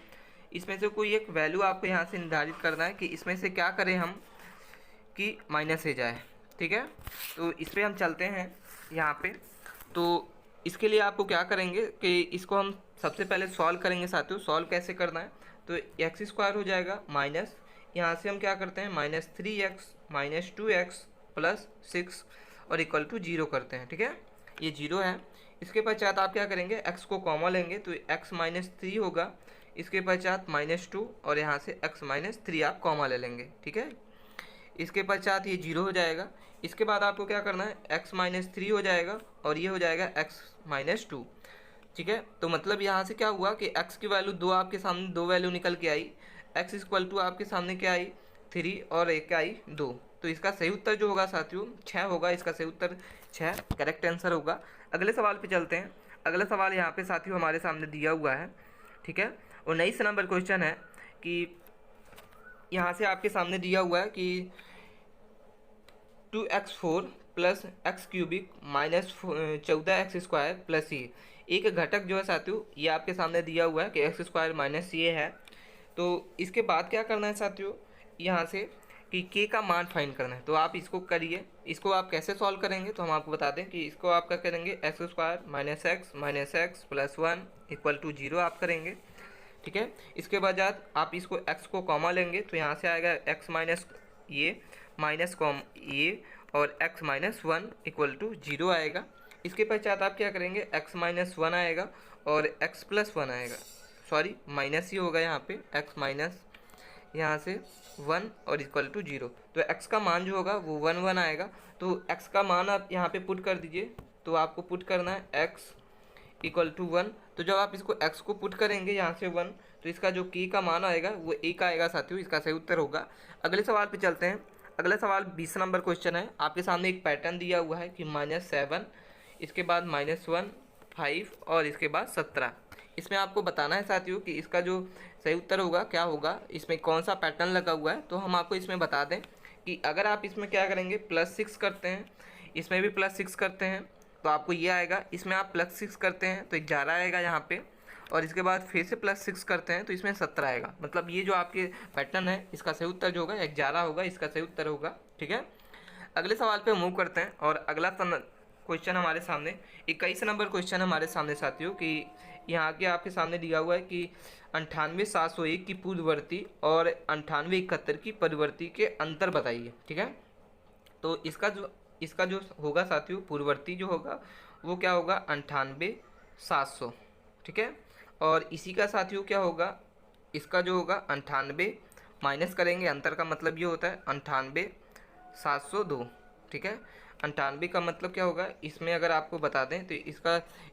इसमें से कोई एक वैल्यू आपको यहाँ से निर्धारित करना है कि इसमें से क्या करें हम कि माइनस हो जाए। ठीक है, तो इस पर हम चलते हैं यहाँ पे। तो इसके लिए आपको क्या करेंगे कि इसको हम सबसे पहले सॉल्व करेंगे साथियों। सॉल्व कैसे करना है, तो x² हो जाएगा माइनस, यहाँ से हम क्या करते हैं -3x - 2x + 6 और इक्वल टू 0 करते हैं। ठीक है, ये 0 है। इसके पश्चात आप क्या करेंगे, x को कॉमा लेंगे तो x - 3 होगा। इसके पश्चात -2 और यहाँ से x - 3 आप कॉमा ले लेंगे। ठीक है, इसके पश्चात ये 0 हो जाएगा। इसके बाद आपको क्या करना है, x - 3 हो जाएगा और ये हो जाएगा x - 2। ठीक है। तो मतलब यहाँ से क्या हुआ कि x की वैल्यू 2 आपके सामने 2 वैल्यू निकल के आई, x इक्वल टू आपके सामने क्या आई 3 और एक आई 2। तो इसका सही उत्तर जो होगा साथियों 6 होगा, इसका सही उत्तर 6 करेक्ट आंसर होगा। अगले सवाल पे चलते हैं। अगला सवाल यहाँ पे साथियों हमारे सामने दिया हुआ है, ठीक है। और 19 नंबर क्वेश्चन है कि यहाँ से आपके सामने दिया हुआ है कि 2x4 plus x cubic minus 14x² plus ये एक घटक जो है साथियों ये आपके सामने दिया हुआ है कि x² माइनस ये है। तो इसके बाद क्या करना है साथियों, यहाँ से कि k का मान फाइंड करना है। तो आप इसको करिए, इसको आप कैसे सॉल्व करेंगे तो हम आपको बता दें कि इसको आप क्या करेंगे x² minus x plus 1 equal to 0 आप करेंगे, ठीक है। इसके बाद आप इसको x को कॉमा लेंगे तो यहाँ से आएगा x माइनस ये माइनस कॉम ये और x माइनस 1 इक्वल टू 0 आएगा। इसके पश्चात आप क्या करेंगे x माइनस 1 आएगा और x प्लस 1 आएगा, सॉरी माइनस ही होगा यहाँ पे, x माइनस यहाँ से 1 और इक्वल टू 0। तो x का मान जो होगा वो 1 1 आएगा। तो x का मान आप यहाँ पे पुट कर दीजिए। तो आपको पुट करना है x इक्वल टू 1। तो जब आप इसको x को पुट करेंगे यहाँ से 1 तो इसका जो k का मान आएगा वो 1 आएगा साथियों, इसका सही उत्तर होगा। अगले सवाल पे चलते हैं। अगला सवाल 20 नंबर क्वेश्चन है। आपके सामने एक पैटर्न दिया हुआ है कि -7, इसके बाद -1, 5 और इसके बाद 17। इसमें आपको बताना है साथियों कि इसका जो सही उत्तर होगा क्या होगा, इसमें कौन सा पैटर्न लगा हुआ है। तो हम आपको इसमें बता दें कि अगर आप इसमें क्या करेंगे +6 करते हैं, इसमें भी +6 करते हैं तो आपको ये आएगा। इसमें आप +6 करते हैं तो 11 आएगा यहाँ पे, और इसके बाद फिर से +6 करते हैं तो इसमें 17 आएगा। मतलब ये जो आपके पैटर्न है इसका सही उत्तर जो होगा 11 होगा, इसका सही उत्तर होगा, ठीक है। अगले सवाल पे मूव करते हैं और अगला क्वेश्चन हमारे सामने 21 नंबर क्वेश्चन हमारे सामने साथियों कि यहाँ के आपके सामने दिया हुआ है कि 98,701 की पूर्ववर्ती और 98,71 की परिवर्ती के अंतर बताइए, ठीक है। तो इसका जो होगा साथियों पूर्ववर्ती जो होगा वो क्या होगा 98,700, ठीक है। और इसी का साथियों क्या होगा, इसका जो होगा 98 माइनस करेंगे, अंतर का मतलब ये होता है 98,702, ठीक है। 98 का मतलब क्या होगा, इसमें अगर आपको बता दें तो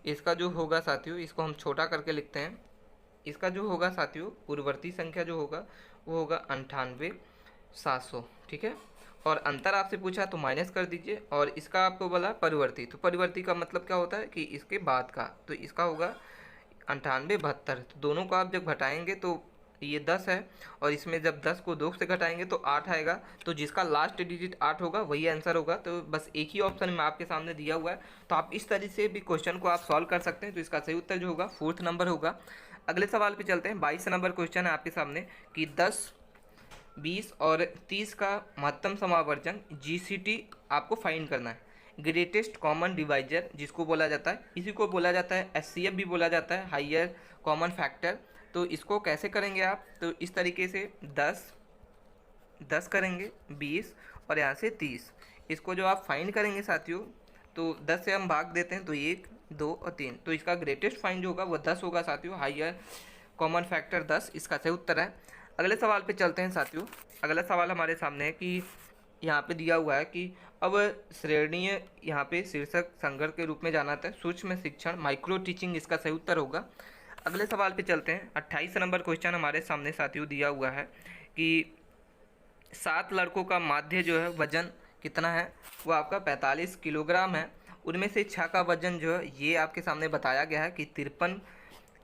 इसका जो होगा साथियों, इसको हम छोटा करके लिखते हैं। इसका जो होगा साथियों पूर्ववर्ती संख्या जो होगा वो होगा 98,700, ठीक है। और अंतर आपसे पूछा तो माइनस कर दीजिए, और इसका आपको बोला परिवर्ती, तो परिवर्ती का मतलब क्या होता है कि इसके बाद का, तो इसका होगा 98,72। तो दोनों को आप जब घटाएंगे तो ये 10 है, और इसमें जब 10 को 2 से घटाएंगे तो 8 आएगा। तो जिसका लास्ट डिजिट 8 होगा वही आंसर होगा। तो बस एक ही ऑप्शन में आपके सामने दिया हुआ है, तो आप इस तरीके से भी क्वेश्चन को आप सॉल्व कर सकते हैं। तो इसका सही उत्तर जो होगा 4th नंबर होगा। अगले सवाल पे चलते हैं। 22 नंबर क्वेश्चन है आपके सामने कि 10, 20 और 30 का महत्तम समावर्जन GCT आपको फाइंड करना है। ग्रेटेस्ट कॉमन डिवाइजर जिसको बोला जाता है, इसी को बोला जाता है HCF भी बोला जाता है, हाइयर कॉमन फैक्टर। तो इसको कैसे करेंगे आप, तो इस तरीके से 10 करेंगे, 20 और यहाँ से 30। इसको जो आप फाइंड करेंगे साथियों तो 10 से हम भाग देते हैं तो 1, 2 और 3। तो इसका ग्रेटेस्ट फाइंड जो होगा वो 10 होगा साथियों, हाइयर कॉमन फैक्टर 10 इसका सही उत्तर है। अगले सवाल पे चलते हैं साथियों। अगला सवाल हमारे सामने है कि यहाँ पे दिया हुआ है कि अब श्रेणीय यहाँ पे शीर्षक संग्रह के रूप में जाना था सूक्ष्म शिक्षण माइक्रो टीचिंग, इसका सही उत्तर होगा। अगले सवाल पे चलते हैं। 28 नंबर क्वेश्चन हमारे सामने साथियों दिया हुआ है कि 7 लड़कों का माध्य जो है वजन कितना है, वो आपका 45 किलोग्राम है। उनमें से 6 का वजन जो है ये आपके सामने बताया गया है कि 53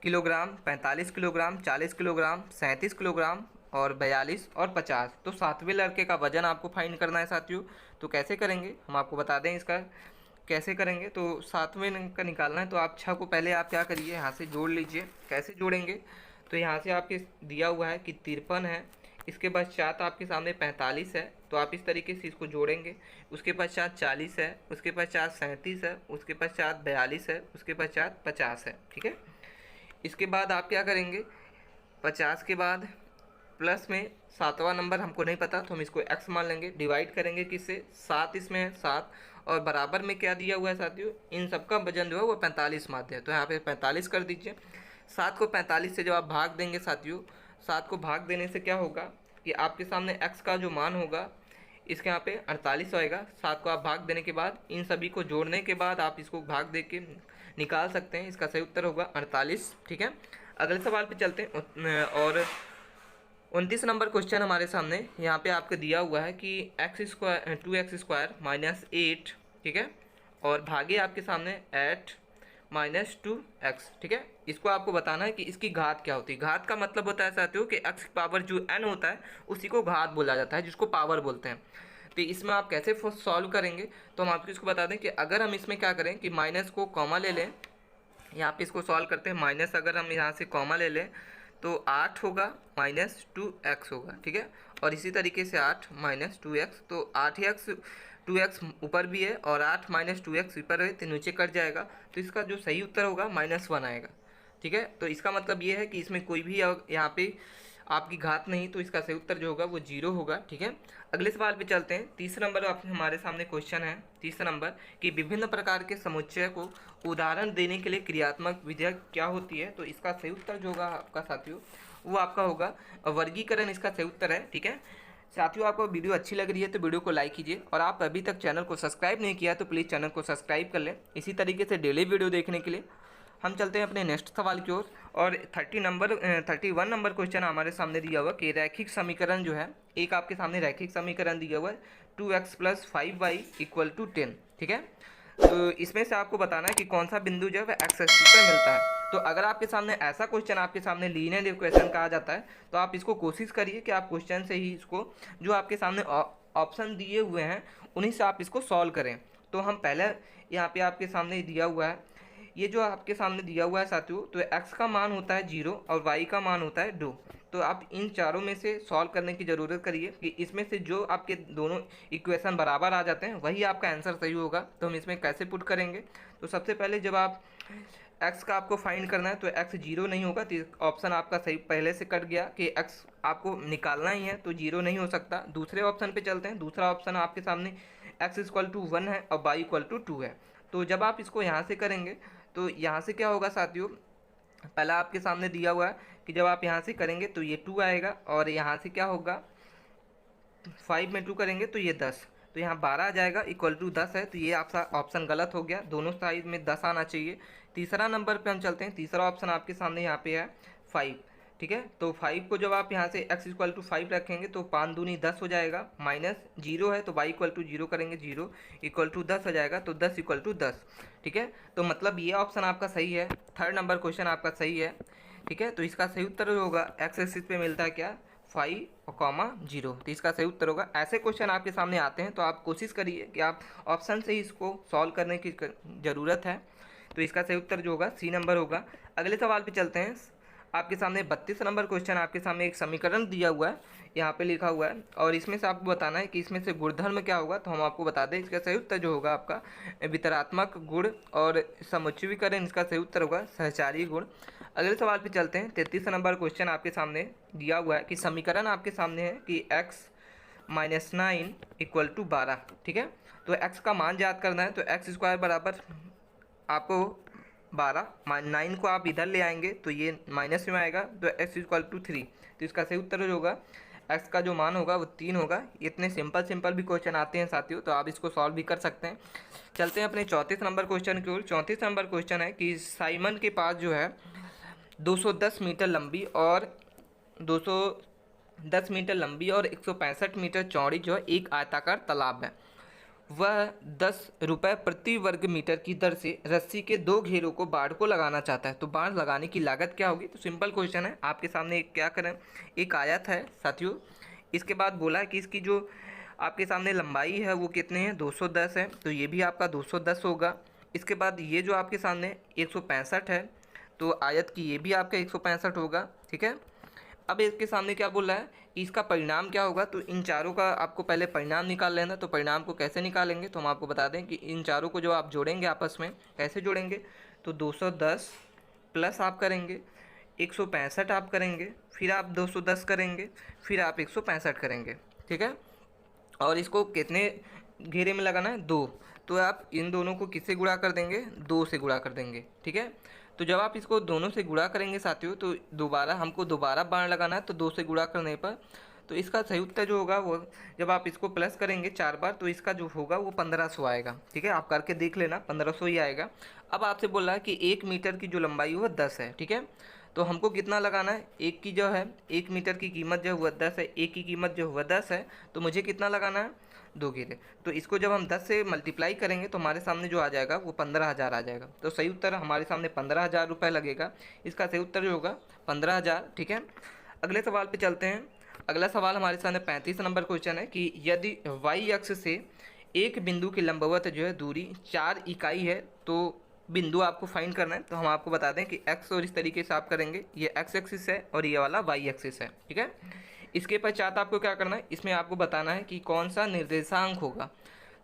किलोग्राम, 45 किलोग्राम, 40 किलोग्राम, 37 किलोग्राम और 42 और 50। तो 7वें लड़के का वजन आपको फाइंड करना है साथियों। तो कैसे करेंगे हम आपको बता दें इसका कैसे करेंगे। तो 7वें का निकालना है तो आप 6 को पहले आप क्या करिए यहाँ से जोड़ लीजिए। कैसे जोड़ेंगे, तो यहाँ से आपके दिया हुआ है कि 53 है, इसके पश्चात आपके सामने 45 है, तो आप इस तरीके से इसको जोड़ेंगे। उसके पश्चात 40 है, उसके पश्चात 37 है, उसके पश्चात 42 है, उसके पश्चात 50 है, ठीक है। इसके बाद आप क्या करेंगे, 50 के बाद प्लस में 7वां नंबर हमको नहीं पता तो हम इसको x मान लेंगे, डिवाइड करेंगे किससे, 7 इसमें है 7, और बराबर में क्या दिया हुआ है साथियों, इन सबका वजन जो है वो 45 माध्य है। तो यहाँ पे 45 कर दीजिए। 7 को 45 से जब आप भाग देंगे साथियों, 7 को भाग देने से क्या होगा कि आपके सामने x का जो मान होगा इसके यहाँ पे 48 आएगा। 7 को आप भाग देने के बाद इन सभी को जोड़ने के बाद आप इसको भाग दे के निकाल सकते हैं। इसका सही उत्तर होगा 48। ठीक है, अगले सवाल पे चलते हैं। और 29 नंबर क्वेश्चन हमारे सामने यहाँ पे आपको दिया हुआ है कि x² 2x² -8, ठीक है, और भागे आपके सामने 8 -2x, ठीक है। इसको आपको बताना है कि इसकी घात क्या होती है। घात का मतलब होता है साथियों कि x की पावर जो n होता है उसी को घात बोला जाता है, जिसको पावर बोलते हैं। तो इसमें आप कैसे सॉल्व करेंगे, तो हम आपको इसको बता दें कि अगर हम इसमें क्या करें कि माइनस को कॉमा ले लें, यहाँ पे इसको सॉल्व करते हैं। माइनस अगर हम यहाँ से कॉमा ले लें तो 8 होगा -2x होगा, ठीक है। और इसी तरीके से 8 -2x, तो 8x 2x ऊपर भी है और 8 -2x ऊपर है तो नीचे कट जाएगा, तो इसका जो सही उत्तर होगा -1 आएगा, ठीक है। तो इसका मतलब ये है कि इसमें कोई भी यहाँ पे आपकी घात नहीं, तो इसका सही उत्तर जो होगा वो 0 होगा, ठीक है। अगले सवाल पे चलते हैं। तीसरा नंबर हमारे सामने क्वेश्चन है, तीसरा नंबर कि विभिन्न प्रकार के समुच्चय को उदाहरण देने के लिए क्रियात्मक विधियाँ क्या होती है। तो इसका सही उत्तर जो होगा आपका साथियों वो आपका होगा वर्गीकरण, इसका सही उत्तर है, ठीक है। साथियों आपको वीडियो अच्छी लग रही है तो वीडियो को लाइक कीजिए, और आप अभी तक चैनल को सब्सक्राइब नहीं किया तो प्लीज़ चैनल को सब्सक्राइब कर लें। इसी तरीके से डेली वीडियो देखने के लिए हम चलते हैं अपने नेक्स्ट सवाल की ओर। और 31 नंबर क्वेश्चन हमारे सामने दिया हुआ कि रैखिक समीकरण जो है, एक आपके सामने रैखिक समीकरण दिया हुआ है 2x + 5y = 10, ठीक है। तो इसमें से आपको बताना है कि कौन सा बिंदु जो है एक्स एक्सिस पर मिलता है। तो अगर आपके सामने ऐसा क्वेश्चन आपके सामने लीनियर इक्वेशन कहा जाता है, तो आप इसको कोशिश करिए कि आप क्वेश्चन से ही इसको जो आपके सामने ऑप्शन दिए हुए हैं उन्हीं से आप इसको सॉल्व करें। तो हम पहले यहाँ पे आपके सामने दिया हुआ है, ये जो आपके सामने दिया हुआ है साथियों, तो x का मान होता है 0 और y का मान होता है 2। तो आप इन चारों में से सॉल्व करने की ज़रूरत करिए कि इसमें से जो आपके दोनों इक्वेशन बराबर आ जाते हैं वही आपका आंसर सही होगा। तो हम इसमें कैसे पुट करेंगे, तो सबसे पहले जब आप x का आपको फाइंड करना है तो x 0 नहीं होगा, तो ऑप्शन आपका सही पहले से कट गया कि x आपको निकालना ही है तो 0 नहीं हो सकता। दूसरे ऑप्शन पे चलते हैं। दूसरा ऑप्शन आपके सामने x = 1 है और y = 2 है। तो जब आप इसको यहाँ से करेंगे तो यहाँ से क्या होगा साथियों, पहला आपके सामने दिया हुआ है कि जब आप यहाँ से करेंगे तो ये 2 आएगा, और यहाँ से क्या होगा 5 में 2 करेंगे तो ये 10, तो यहाँ 12 आ जाएगा = 10 है। तो ये आपका ऑप्शन गलत हो गया, दोनों साइड में 10 आना चाहिए। तीसरा नंबर पे हम चलते हैं। तीसरा ऑप्शन आपके सामने यहाँ पे है 5, ठीक है। तो 5 को जब आप यहाँ से x = 5 रखेंगे तो 5 दूनी 10 हो जाएगा, -0 है तो y = 0 करेंगे, 0 = 10 हो जाएगा, तो 10 = 10, ठीक है। तो मतलब ये ऑप्शन आपका सही है। थर्ड नंबर क्वेश्चन आपका सही है, ठीक है। तो इसका सही उत्तर होगा x एक्सिस पे मिलता है क्या 5 और 0, तो इसका सही उत्तर होगा। ऐसे क्वेश्चन आपके सामने आते हैं तो आप कोशिश करिए कि आप ऑप्शन से ही इसको सॉल्व करने की ज़रूरत है। तो इसका सही उत्तर जो होगा सी नंबर होगा। अगले सवाल पे चलते हैं। आपके सामने 32 नंबर क्वेश्चन आपके सामने एक समीकरण दिया हुआ है, यहाँ पे लिखा हुआ है, और इसमें से आपको बताना है कि इसमें से गुणधर्म क्या होगा। तो हम आपको बता दें इसका सही उत्तर जो होगा आपका वितरात्मक गुण, और समुच्चयीकरण इसका सही उत्तर होगा सहचारी गुण। अगले सवाल पे चलते हैं। 33 नंबर क्वेश्चन आपके सामने दिया हुआ है कि समीकरण आपके सामने है कि x - 9 = 12, ठीक है। तो x का मान याद करना है, तो x² बराबर आपको 12, 9 को आप इधर ले आएंगे तो ये माइनस में आएगा, तो x = 3, तो इसका सही उत्तर जो होगा x का जो मान होगा वो 3 होगा। इतने सिंपल भी क्वेश्चन आते हैं साथियों, तो आप इसको सॉल्व भी कर सकते हैं। चलते हैं अपने 34 नंबर क्वेश्चन की ओर। 34 नंबर क्वेश्चन है कि साइमन के पास जो है 210 मीटर लंबी और 210 मीटर लंबी और 165 मीटर चौड़ी जो है एक आयताकार तालाब है। वह 10 रुपये प्रति वर्ग मीटर की दर से रस्सी के 2 घेरों को बाढ़ को लगाना चाहता है। तो बाढ़ लगाने की लागत क्या होगी। तो सिंपल क्वेश्चन है, आपके सामने क्या करें, एक आयत है साथियों। इसके बाद बोला है कि इसकी जो आपके सामने लंबाई है वो कितनी है 210 है, तो ये भी आपका 210 होगा। इसके बाद ये जो आपके सामने 165 है, तो आयत की ये भी आपका 165 होगा, ठीक है। अब इसके सामने क्या बोल रहा है, इसका परिणाम क्या होगा। तो इन चारों का आपको पहले परिणाम निकाल लेना। तो परिणाम को कैसे निकालेंगे, तो हम आपको बता दें कि इन चारों को जो आप जोड़ेंगे आपस में कैसे जोड़ेंगे, तो 210 प्लस आप करेंगे 165 आप करेंगे, फिर आप 210 करेंगे, फिर आप 165 करेंगे, ठीक है। और इसको कितने घेरे में लगाना है 2, तो आप इन दोनों को किससे गुणा कर देंगे 2 से गुणा कर देंगे, ठीक है। तो जब आप इसको दोनों से गुणा करेंगे साथियों, तो दोबारा हमको दोबारा बाण लगाना है, तो 2 से गुणा करने पर तो इसका सही उत्तर जो होगा वो जब आप इसको प्लस करेंगे 4 बार तो इसका जो होगा वो 1500 आएगा। ठीक है, आप करके देख लेना, 1500 ही आएगा। अब आपसे बोल रहा है कि 1 मीटर की जो लंबाई वो 10 है। ठीक है, तो हमको कितना लगाना है, एक की जो है 1 मीटर की कीमत जो हुआ 10 है, एक की कीमत जो हुआ 10 है, तो मुझे कितना लगाना है, 2 घेरे। तो इसको जब हम 10 से मल्टीप्लाई करेंगे तो हमारे सामने जो आ जाएगा वो 15,000 आ जाएगा। तो सही उत्तर हमारे सामने 15,000 रुपये लगेगा। इसका सही उत्तर जो होगा 15,000। ठीक है, अगले सवाल पे चलते हैं। अगला सवाल हमारे सामने 35 नंबर क्वेश्चन है कि यदि वाई अक्ष से एक बिंदु की लंबवत जो है दूरी 4 इकाई है तो बिंदु आपको फाइंड करना है। तो हम आपको बता दें कि एक्स और इस तरीके से आप करेंगे, ये एक्स एक्सिस है और ये वाला वाई एक्सिस है। ठीक है, इसके पश्चात आपको क्या करना है, इसमें आपको बताना है कि कौन सा निर्देशांक होगा।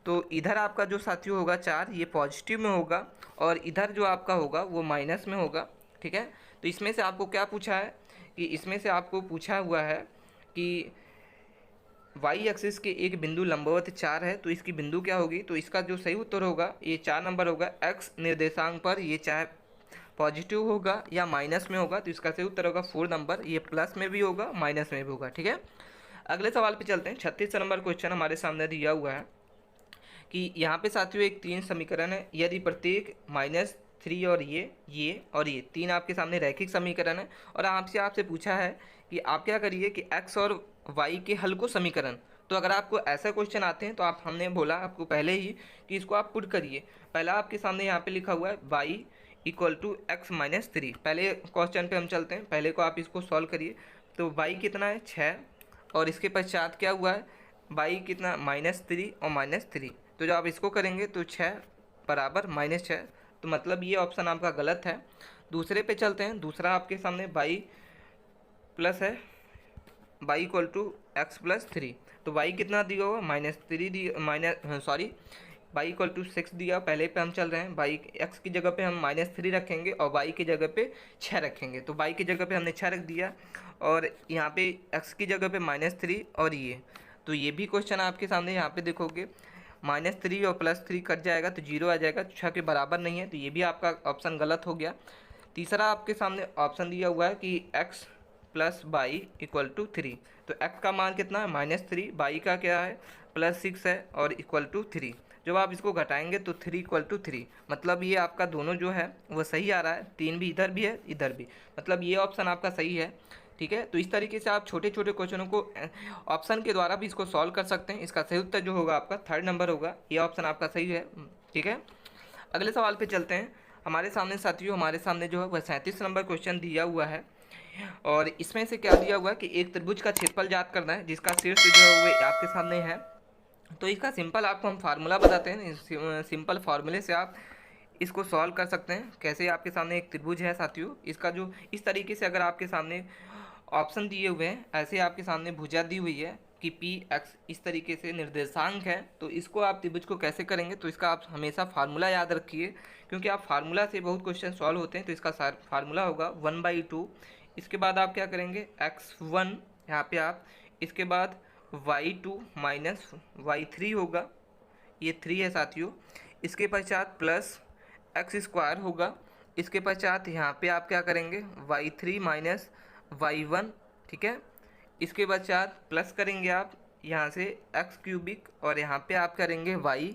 तो इधर आपका जो साथियों होगा 4, ये पॉजिटिव में होगा और इधर जो आपका होगा वो माइनस में होगा। ठीक है, तो इसमें से आपको क्या पूछा है कि इसमें से आपको पूछा हुआ है कि वाई एक्सिस के एक बिंदु लंबवत 4 है तो इसकी बिंदु क्या होगी। तो इसका जो सही उत्तर होगा ये 4 नंबर होगा। एक्स निर्देशांक पर ये चाहे पॉजिटिव होगा या माइनस में होगा, तो इसका सही उत्तर होगा 4 नंबर। ये प्लस में भी होगा माइनस में भी होगा। ठीक है, अगले सवाल पे चलते हैं। 36 नंबर क्वेश्चन हमारे सामने दिया हुआ है कि यहाँ पे साथियों एक 3 समीकरण है, यदि प्रत्येक -3 और ये और ये 3 आपके सामने रैखिक समीकरण है और आपसे पूछा है कि आप क्या करिए कि x और y के हल को समीकरण। तो अगर आपको ऐसा क्वेश्चन आते हैं तो आप, हमने बोला आपको पहले ही कि इसको आप पुट करिए। पहला आपके सामने यहाँ पे लिखा हुआ है y = x-3। पहले क्वेश्चन पे हम चलते हैं, पहले को आप इसको सॉल्व करिए। तो y कितना है 6 और इसके पश्चात क्या हुआ है y कितना -3 और -3। तो जब आप इसको करेंगे तो 6 बराबर -6, तो मतलब ये ऑप्शन आपका गलत है। दूसरे पे चलते हैं। दूसरा आपके सामने y प्लस है, y = x+3। तो y कितना दिया हुआ -3 दिया, y = 6 दिया। पहले पे हम चल रहे हैं, y x की जगह पे हम -3 रखेंगे और y की जगह पे 6 रखेंगे। तो y की जगह पे हमने 6 रख दिया और यहाँ पे x की जगह पे -3 और ये, तो ये भी क्वेश्चन आपके सामने यहाँ पे देखोगे -3 और +3 कट जाएगा तो 0 आ जाएगा, 6 के बराबर नहीं है, तो ये भी आपका ऑप्शन गलत हो गया। तीसरा आपके सामने ऑप्शन दिया हुआ है कि x + y = 3। तो x का मान कितना है -3, y का क्या है +6 है और =3। जब आप इसको घटाएंगे तो 3 = 3, मतलब ये आपका दोनों जो है वो सही आ रहा है। 3 भी इधर भी है इधर भी, मतलब ये ऑप्शन आपका सही है। ठीक है, तो इस तरीके से आप छोटे छोटे क्वेश्चनों को ऑप्शन के द्वारा भी इसको सॉल्व कर सकते हैं। इसका सही उत्तर जो होगा आपका 3rd नंबर होगा, ये ऑप्शन आपका सही है। ठीक है, अगले सवाल पे चलते हैं। हमारे सामने साथियों, हमारे सामने जो है वह 37 नंबर क्वेश्चन दिया हुआ है और इसमें से क्या दिया हुआ है कि एक त्रिभुज का क्षेत्रफल ज्ञात करना है जिसका शीर्ष जो है वो आपके सामने है। तो इसका सिंपल आपको हम फार्मूला बताते हैं, सिंपल फार्मूले से आप इसको सॉल्व कर सकते हैं। कैसे, आपके सामने एक त्रिभुज है साथियों, इसका जो इस तरीके से अगर आपके सामने ऑप्शन दिए हुए हैं, ऐसे आपके सामने भुजा दी हुई है कि Px इस तरीके से निर्देशांक है, तो इसको आप त्रिभुज को कैसे करेंगे, तो इसका आप हमेशा फार्मूला याद रखिए क्योंकि आप फार्मूला से बहुत क्वेश्चन सॉल्व होते हैं। तो इसका फार्मूला होगा 1/2। इसके बाद आप क्या करेंगे x1 यहाँ पे आप, इसके बाद y2 - y3 होगा, ये 3 है साथियों। इसके पश्चात प्लस x² होगा। इसके पश्चात यहाँ पे आप क्या करेंगे y3 - y1। ठीक है, इसके पश्चात प्लस करेंगे आप यहाँ से x³ और यहाँ पे आप करेंगे y1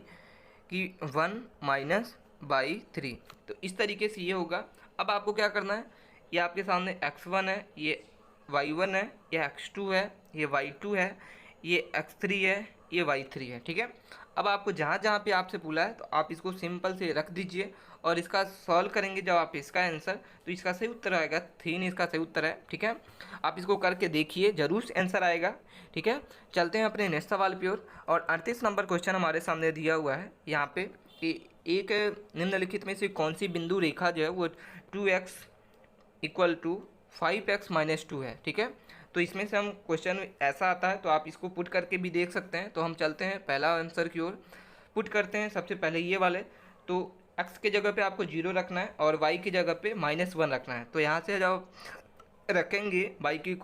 - y3। तो इस तरीके से ये होगा। अब आपको क्या करना है, ये आपके सामने x1 है, ये y1 है, ये x2 है, ये y2 है, ये x3 है, ये y3 है। ठीक है, अब आपको जहाँ जहाँ पे आपसे बोला है तो आप इसको सिंपल से रख दीजिए और इसका सॉल्व करेंगे जब आप इसका आंसर, तो इसका सही उत्तर आएगा 3, इसका सही उत्तर है। ठीक है, आप इसको करके देखिए, जरूर आंसर आएगा। ठीक है, चलते हैं अपने नेक्स्ट सवाल की ओर। और 38 नंबर क्वेश्चन हमारे सामने दिया हुआ है यहाँ पे कि एक निम्नलिखित में से कौन सी बिंदु रेखा जो है वो 2x = 5x - 2 है। ठीक है, तो इसमें से हम क्वेश्चन ऐसा आता है तो आप इसको पुट करके भी देख सकते हैं। तो हम चलते हैं पहला आंसर की ओर, पुट करते हैं सबसे पहले ये वाले। तो x के जगह पे आपको 0 रखना है और y की जगह पे -1 रखना है। तो यहाँ से जब रखेंगे y की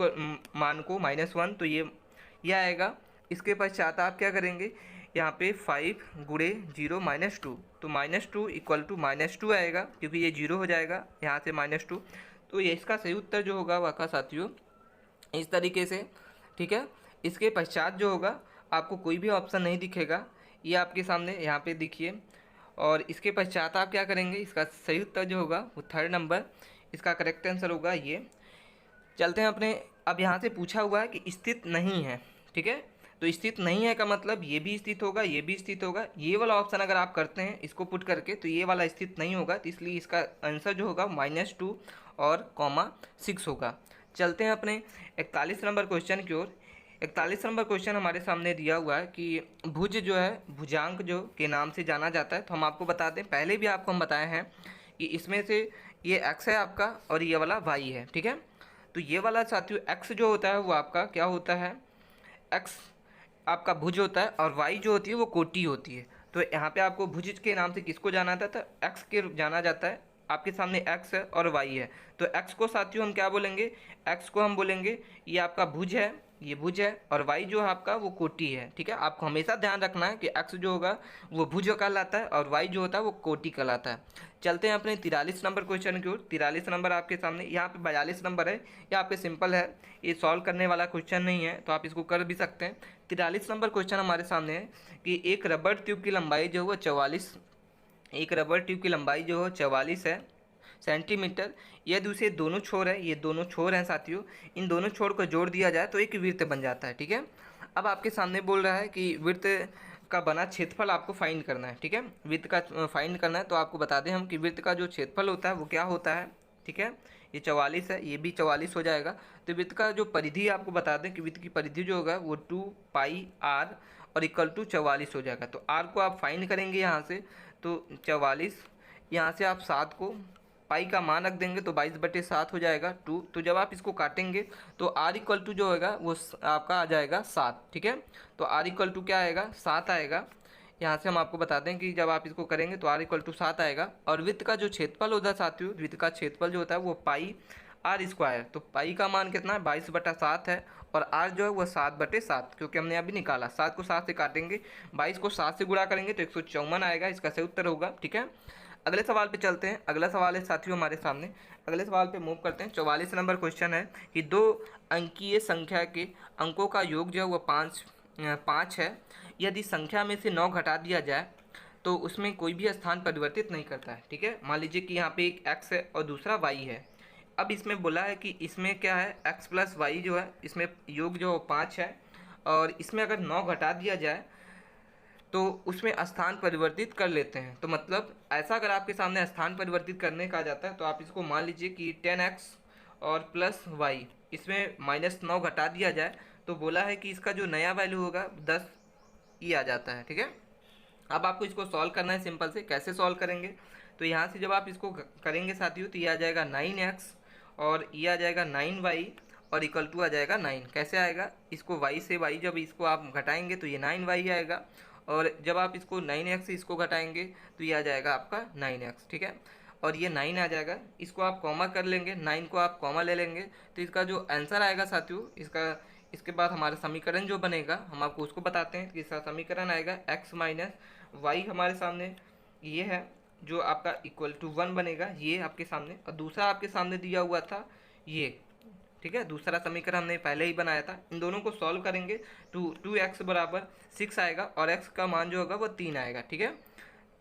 मान को -1 तो ये आएगा। इसके पश्चात आप क्या करेंगे, यहाँ पे 5 × 0 - 2, तो -2 = -2 आएगा क्योंकि ये 0 हो जाएगा यहाँ से -2। तो ये इसका सही उत्तर जो होगा वह का साथियों इस तरीके से। ठीक है, इसके पश्चात जो होगा आपको कोई भी ऑप्शन नहीं दिखेगा, ये आपके सामने यहाँ पे दिखिए। और इसके पश्चात आप क्या करेंगे, इसका सही उत्तर जो होगा वो 3rd नंबर, इसका करेक्ट आंसर होगा ये। चलते हैं अपने, अब यहाँ से पूछा हुआ है कि स्थित नहीं है, ठीक है। तो स्थित नहीं है का मतलब ये भी स्थित होगा, ये भी स्थित होगा। ये वाला ऑप्शन अगर आप करते हैं इसको पुट करके तो ये वाला स्थित नहीं होगा, तो इसलिए इसका आंसर जो होगा -2 और -6 होगा। चलते हैं अपने 41 नंबर क्वेश्चन की ओर। 41 नंबर क्वेश्चन हमारे सामने दिया हुआ है कि भुज जो है भुजांक जो के नाम से जाना जाता है। तो हम आपको बता दें, पहले भी आपको हम बताए हैं कि इसमें से ये x है आपका और ये वाला y है, ठीक है। तो ये वाला साथियों x जो होता है वो आपका क्या होता है, x आपका भुज होता है और y जो होती है वो कोटि होती है। तो यहाँ पे आपको भुज के नाम से किसको जाना जाता है, तो x के जाना जाता है। आपके सामने x है और y है, तो x को साथियों हम क्या बोलेंगे, x को हम बोलेंगे ये आपका भुज है, ये भुज है, और y जो है आपका वो कोटि है, ठीक है। आपको हमेशा ध्यान रखना है कि x जो होगा वो भुज कहलाता है और y जो होता है वो कोटि कहलाता है। चलते हैं अपने 43 नंबर क्वेश्चन की ओर। 43 नंबर आपके सामने, यहाँ पे 42 नंबर है, ये आपके सिंपल है, ये सॉल्व करने वाला क्वेश्चन नहीं है, तो आप इसको कर भी सकते हैं। 43 नंबर क्वेश्चन हमारे सामने है कि एक रबर ट्यूब की लंबाई जो है 44, एक रबर ट्यूब की लंबाई जो है 44 है सेंटीमीटर। यदि उसे दोनों छोर है, ये दोनों छोर हैं साथियों, इन दोनों छोर को जोड़ दिया जाए तो एक वृत्त बन जाता है, ठीक है। अब आपके सामने बोल रहा है कि वृत्त का बना क्षेत्रफल आपको फाइंड करना है, ठीक है। वृत्त का फाइंड करना है, तो आपको बता दें हम कि वृत्त का जो क्षेत्रफल होता है वो क्या होता है, ठीक है। ये 44 है, ये भी 44 हो जाएगा। तो वृत्त का जो परिधि आपको बता दें कि वृत्त की परिधि जो होगा वो 2πr और = 44 हो जाएगा। तो r को आप फाइंड करेंगे यहाँ से, तो 44, यहाँ से आप 7 को पाई का मान रख देंगे तो 22/7 हो जाएगा 2। तो जब आप इसको काटेंगे तो r जो होगा वो आपका आ जाएगा 7, ठीक है। तो r क्या आएगा, 7 आएगा। यहाँ से हम आपको बता दें कि जब आप इसको करेंगे तो r 7 आएगा। और वृत्त का जो क्षेत्रफल होता है साथियों, वृत्त का क्षेत्रफल जो होता है वो πr²। तो पाई का मान कितना है, 22/7 है, और r जो है वो 7/7, क्योंकि हमने अभी निकाला। 7 को 7 से काटेंगे, 22 को 7 से गुणा करेंगे तो 154 आएगा, इसका सही उत्तर होगा, ठीक है। अगले सवाल पे चलते हैं। अगला सवाल है साथियों हमारे सामने, अगले सवाल पे मूव करते हैं। 44 नंबर क्वेश्चन है कि 2 अंकीय संख्या के अंकों का योग जो है वो 5 है। यदि संख्या में से 9 घटा दिया जाए तो उसमें कोई भी स्थान परिवर्तित नहीं करता है, ठीक है। मान लीजिए कि यहाँ पे एक x है और दूसरा y है। अब इसमें बोला है कि इसमें क्या है, x + y जो है इसमें योग जो 5 है, और इसमें अगर 9 घटा दिया जाए तो उसमें स्थान परिवर्तित कर लेते हैं। तो मतलब ऐसा अगर आपके सामने स्थान परिवर्तित करने का आ जाता है तो आप इसको मान लीजिए कि 10x और +y, इसमें -9 घटा दिया जाए तो बोला है कि इसका जो नया वैल्यू होगा 10 ये आ जाता है, ठीक है। अब आपको इसको सॉल्व करना है सिंपल से। कैसे सॉल्व करेंगे, तो यहाँ से जब आप इसको करेंगे साथियों तो ये आ जाएगा 9x और ये आ जाएगा 9y और = आ जाएगा 9। कैसे आएगा, इसको y से y जब इसको आप घटाएंगे तो ये 9y आएगा, और जब आप इसको 9x से इसको घटाएंगे तो ये आ जाएगा आपका 9x, ठीक है। और ये 9 आ जाएगा, इसको आप कॉमा कर लेंगे, 9 को आप कॉमा ले लेंगे, तो इसका जो आंसर आएगा साथियों, इसके बाद हमारा समीकरण जो बनेगा हम आपको उसको बताते हैं कि इसका समीकरण आएगा x - y, हमारे सामने ये है जो आपका =1 बनेगा, ये आपके सामने। और दूसरा आपके सामने दिया हुआ था ये, ठीक है, दूसरा समीकरण हमने पहले ही बनाया था। इन दोनों को सॉल्व करेंगे तो 2x = 6 आएगा और x का मान जो होगा वो 3 आएगा, ठीक है।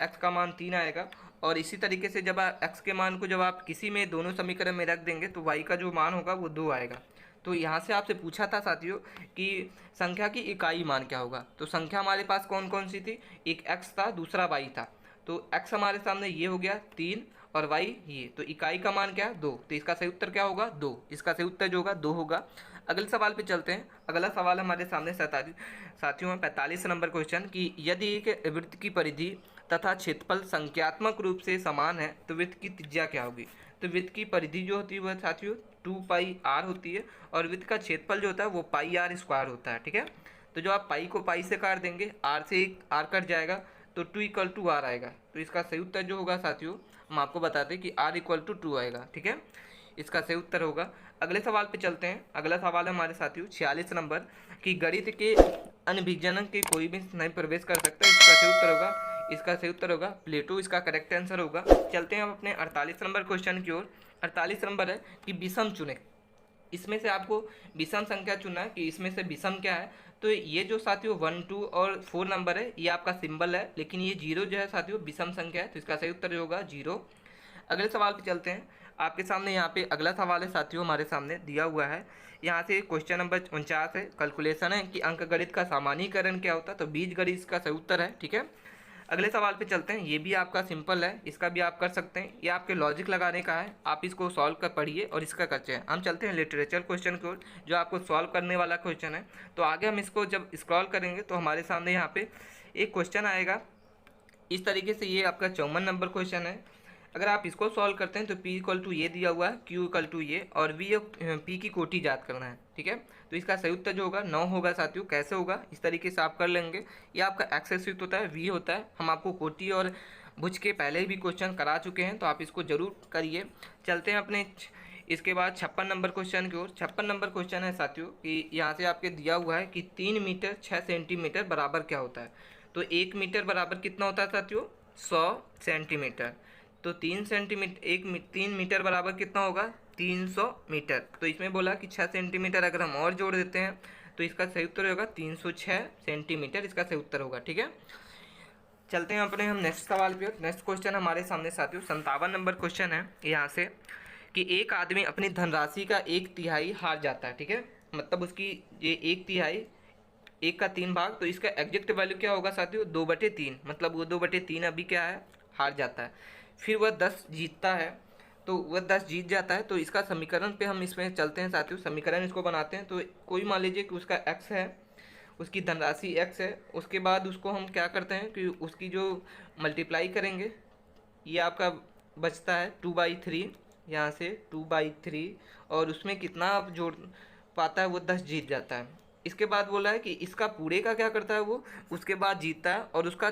x का मान 3 आएगा। और इसी तरीके से जब आप x के मान को जब आप किसी में दोनों समीकरण में रख देंगे तो y का जो मान होगा वो 2 आएगा। तो यहाँ से आपसे पूछा था साथियों कि संख्या की इकाई मान क्या होगा। तो संख्या हमारे पास कौन कौन सी थी, एक x था, दूसरा y था। तो x हमारे सामने ये हो गया 3 और y ये, तो इकाई का मान क्या है 2। तो इसका सही उत्तर क्या होगा 2, इसका सही उत्तर जो होगा 2 होगा। अगले सवाल पे चलते हैं। अगला सवाल हमारे सामने साथियों में 45 नंबर क्वेश्चन कि यदि एक वृत्त की परिधि तथा क्षेत्रफल संख्यात्मक रूप से समान है तो वृत्त की त्रिज्या क्या होगी। तो वृत्त की परिधि जो होती है वह साथियों 2πr होती है, और वृत्त का क्षेत्रफल जो होता है वो πr² होता है, ठीक है। तो जो आप पाई को पाई से काट देंगे, r से एक r कट जाएगा तो 2 = r आएगा। तो इसका सही उत्तर जो होगा साथियों हम आपको बताते हैं कि r = 2 आएगा, ठीक है, इसका सही उत्तर होगा। अगले सवाल पे चलते हैं। अगला सवाल है हमारे साथियों 46 नंबर कि गणित के अनभिज्ञान के कोई भी नहीं प्रवेश कर सकता। इसका सही उत्तर होगा प्लेटो, इसका करेक्ट आंसर होगा। चलते हैं हम अपने 48 नंबर क्वेश्चन की ओर। 48 नंबर है कि विषम चुने, इसमें से आपको विषम संख्या चुनना है कि इसमें से विषम क्या है। तो ये जो साथियों 1, 2 और 4 नंबर है ये आपका सिंबल है, लेकिन ये 0 जो है साथियों विषम संख्या है, तो इसका सही उत्तर होगा 0। अगले सवाल पे चलते हैं। आपके सामने यहाँ पे अगला सवाल है साथियों, हमारे सामने दिया हुआ है। यहाँ से क्वेश्चन नंबर 49 है, कैलकुलेशन है कि अंकगणित का सामान्यीकरण क्या होता है, तो बीजगणित इसका सही उत्तर है। ठीक है, अगले सवाल पे चलते हैं। ये भी आपका सिंपल है, इसका भी आप कर सकते हैं, ये आपके लॉजिक लगाने का है, आप इसको सॉल्व कर पढ़िए और इसका करते हैं। हम चलते हैं लिटरेचर क्वेश्चन की ओर, जो आपको सॉल्व करने वाला क्वेश्चन है। तो आगे हम इसको जब स्क्रॉल करेंगे तो हमारे सामने यहाँ पे एक क्वेश्चन आएगा इस तरीके से। ये आपका 54 नंबर क्वेश्चन है। अगर आप इसको सॉल्व करते हैं तो P इक्वल टू ये दिया हुआ है, Q इक्वल टू ये, और V P की कोटि याद करना है। ठीक है, तो इसका सही उत्तर जो होगा 9 होगा साथियों। कैसे होगा, इस तरीके से आप कर लेंगे। ये आपका एक्सेस होता है, V होता है। हम आपको कोटि और भुज के पहले भी क्वेश्चन करा चुके हैं, तो आप इसको जरूर करिए। चलते हैं अपने इसके बाद 56 नंबर क्वेश्चन की ओर। 56 नंबर क्वेश्चन है साथियों कि यहाँ से आपके दिया हुआ है कि 3 मीटर 6 सेंटीमीटर बराबर क्या होता है। तो 1 मीटर बराबर कितना होता है साथियों, 100 सेंटीमीटर। तो 3 मीटर बराबर कितना होगा, 300 मीटर। तो इसमें बोला कि 6 सेंटीमीटर अगर हम और जोड़ देते हैं तो इसका सही उत्तर होगा 306 सेंटीमीटर, इसका सही उत्तर होगा। ठीक है, चलते हैं अपने हम नेक्स्ट सवाल पे। नेक्स्ट क्वेश्चन हमारे सामने साथियों 57 नंबर क्वेश्चन है यहाँ से कि एक आदमी अपनी धनराशि का 1/3 हार जाता है। ठीक है, मतलब उसकी ये 1/3, 1 का 3 भाग, तो इसका एग्जैक्ट वैल्यू क्या होगा साथियों, 2/3। मतलब वो 2/3 अभी क्या है, हार जाता है। फिर वह 10 जीतता है, तो वह 10 जीत जाता है। तो इसका समीकरण पे हम इसमें चलते हैं साथियों, समीकरण इसको बनाते हैं। तो कोई मान लीजिए कि उसका x है, उसकी धनराशि x है। उसके बाद उसको हम क्या करते हैं कि उसकी जो मल्टीप्लाई करेंगे, ये आपका बचता है 2/3, यहाँ से 2/3, और उसमें कितना आप जोड़ पाता है, वो 10 जीत जाता है। इसके बाद बोला है कि इसका पूरे का क्या करता है, वो उसके बाद जीतता है और उसका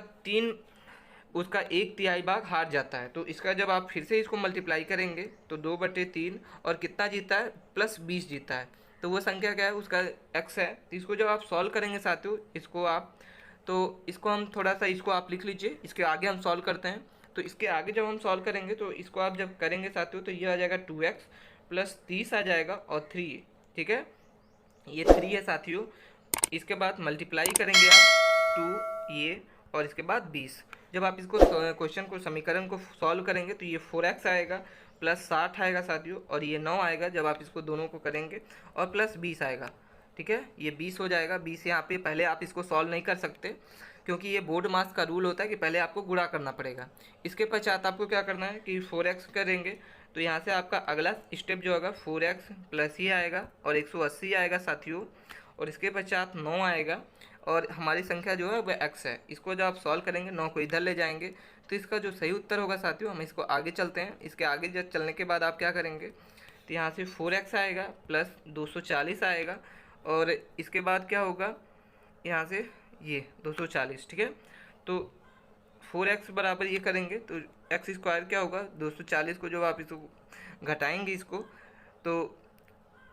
1/3 भाग हार जाता है। तो इसका जब आप फिर से इसको मल्टीप्लाई करेंगे तो 2/3, और कितना जीता है, प्लस 20 जीता है। तो वो संख्या क्या है, उसका x है। तो इसको जब आप सॉल्व करेंगे साथियों, इसको हम थोड़ा सा इसको आप लिख लीजिए, इसके आगे हम सॉल्व करते हैं। तो इसके आगे जब हम सॉल्व करेंगे तो इसको आप जब करेंगे साथियों तो ये आ जाएगा 2x प्लस 30 आ जाएगा और 3। ठीक है, ये 3 है साथियों। इसके बाद मल्टीप्लाई करेंगे आप 2 ये, और इसके बाद 20। जब आप इसको क्वेश्चन को समीकरण को सॉल्व करेंगे तो ये 4x आएगा प्लस 60 आएगा साथियों, और ये 9 आएगा जब आप इसको दोनों को करेंगे, और प्लस 20 आएगा। ठीक है, ये 20 हो जाएगा। 20 यहाँ पे पहले आप इसको सॉल्व नहीं कर सकते, क्योंकि ये बोर्ड मास का रूल होता है कि पहले आपको गुणा करना पड़ेगा। इसके पश्चात आपको क्या करना है कि 4x करेंगे, तो यहाँ से आपका अगला स्टेप जो होगा 4x प्लस ही आएगा और 180 आएगा साथियों, और इसके पश्चात 9 आएगा, और हमारी संख्या जो है वह x है। इसको जब आप सॉल्व करेंगे 9 को इधर ले जाएंगे, तो इसका जो सही उत्तर होगा साथियों, हम इसको आगे चलते हैं। इसके आगे जब चलने के बाद आप क्या करेंगे, तो यहाँ से 4x आएगा प्लस 240 आएगा, और इसके बाद क्या होगा, यहाँ से ये 240। ठीक है, तो 4x बराबर ये करेंगे तो x स्क्वायर क्या होगा, 240 को जब आप इसको घटाएंगे इसको, तो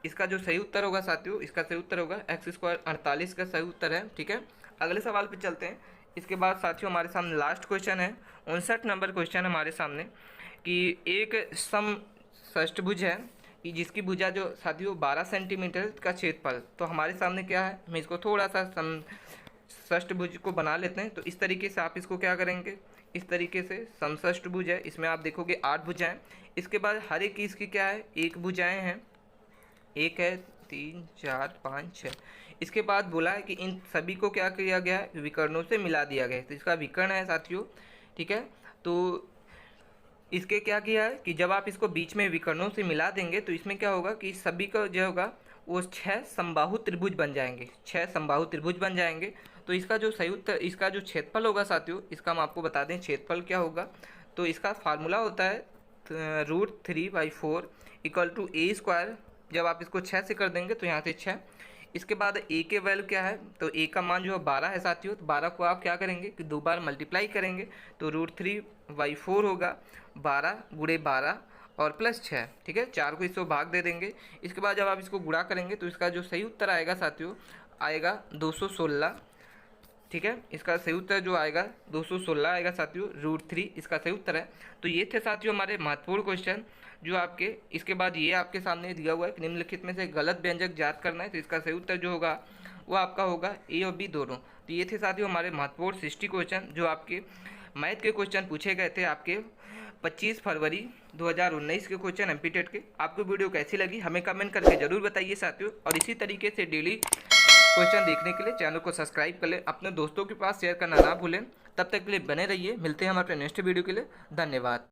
इसका जो सही उत्तर होगा साथियों, इसका सही उत्तर होगा x स्क्वायर 48 का सही उत्तर है। ठीक है, अगले सवाल पे चलते हैं। इसके बाद साथियों हमारे सामने लास्ट क्वेश्चन है 59 नंबर क्वेश्चन हमारे सामने कि एक समषष्टभुज है कि जिसकी भुजा जो साथियों 12 सेंटीमीटर का क्षेत्रफल। तो हमारे सामने क्या है, हम इसको थोड़ा सा समषष्टभुज को बना लेते हैं। तो इस तरीके से आप इसको क्या करेंगे, इस तरीके से समषष्टभुज है, इसमें आप देखोगे 8 भुजाएं। इसके बाद हर एक की इसकी क्या है, 1 भुजाएं हैं, 1 है, 3, 4, 5, 6। इसके बाद बोला है कि इन सभी को क्या किया गया है, विकर्णों से मिला दिया गया है। तो इसका विकर्ण है साथियों। ठीक है, तो इसके क्या किया है कि जब आप इसको बीच में विकर्णों से मिला देंगे तो इसमें क्या होगा कि सभी का जो होगा वो 6 समबाहु त्रिभुज बन जाएंगे, 6 समबाहु त्रिभुज बन जाएंगे। तो इसका जो सही उत्तर, इसका जो क्षेत्रफल होगा साथियों, इसका हम आपको बता दें क्षेत्रफल क्या होगा। तो इसका फार्मूला होता है √3/4 इक्वल टू a स्क्वायर। जब आप इसको 6 से कर देंगे तो यहाँ से 6। इसके बाद a के वैल्यू क्या है, तो a का मान जो है 12 है साथियों। तो 12 को आप क्या करेंगे कि 2 बार मल्टीप्लाई करेंगे, तो √3/4 होगा 12 × 12 और प्लस 6। ठीक है, 4 को इसको भाग दे देंगे। इसके बाद जब आप इसको गुणा करेंगे तो इसका जो सही उत्तर आएगा साथियों, आएगा 216। ठीक है, इसका सही उत्तर जो आएगा 216 आएगा साथियों, √3 इसका सही उत्तर है। तो ये थे साथियों हमारे महत्वपूर्ण क्वेश्चन जो आपके इसके बाद ये आपके सामने दिया हुआ है कि निम्नलिखित में से गलत व्यंजक ज्ञात करना है, तो इसका सही उत्तर जो होगा वो आपका होगा ए और बी दोनों। तो ये थे साथियों हमारे महत्वपूर्ण 60 क्वेश्चन जो आपके मैथ के क्वेश्चन पूछे गए थे आपके 25 फरवरी 2019 के क्वेश्चन एमपीटेट के। आपको वीडियो कैसी लगी हमें कमेंट करके जरूर बताइए साथियों, और इसी तरीके से डेली क्वेश्चन देखने के लिए चैनल को सब्सक्राइब कर लें, अपने दोस्तों के पास शेयर करना ना भूलें। तब तक के लिए बने रहिए, मिलते हैं हमारे नेक्स्ट वीडियो के लिए। धन्यवाद।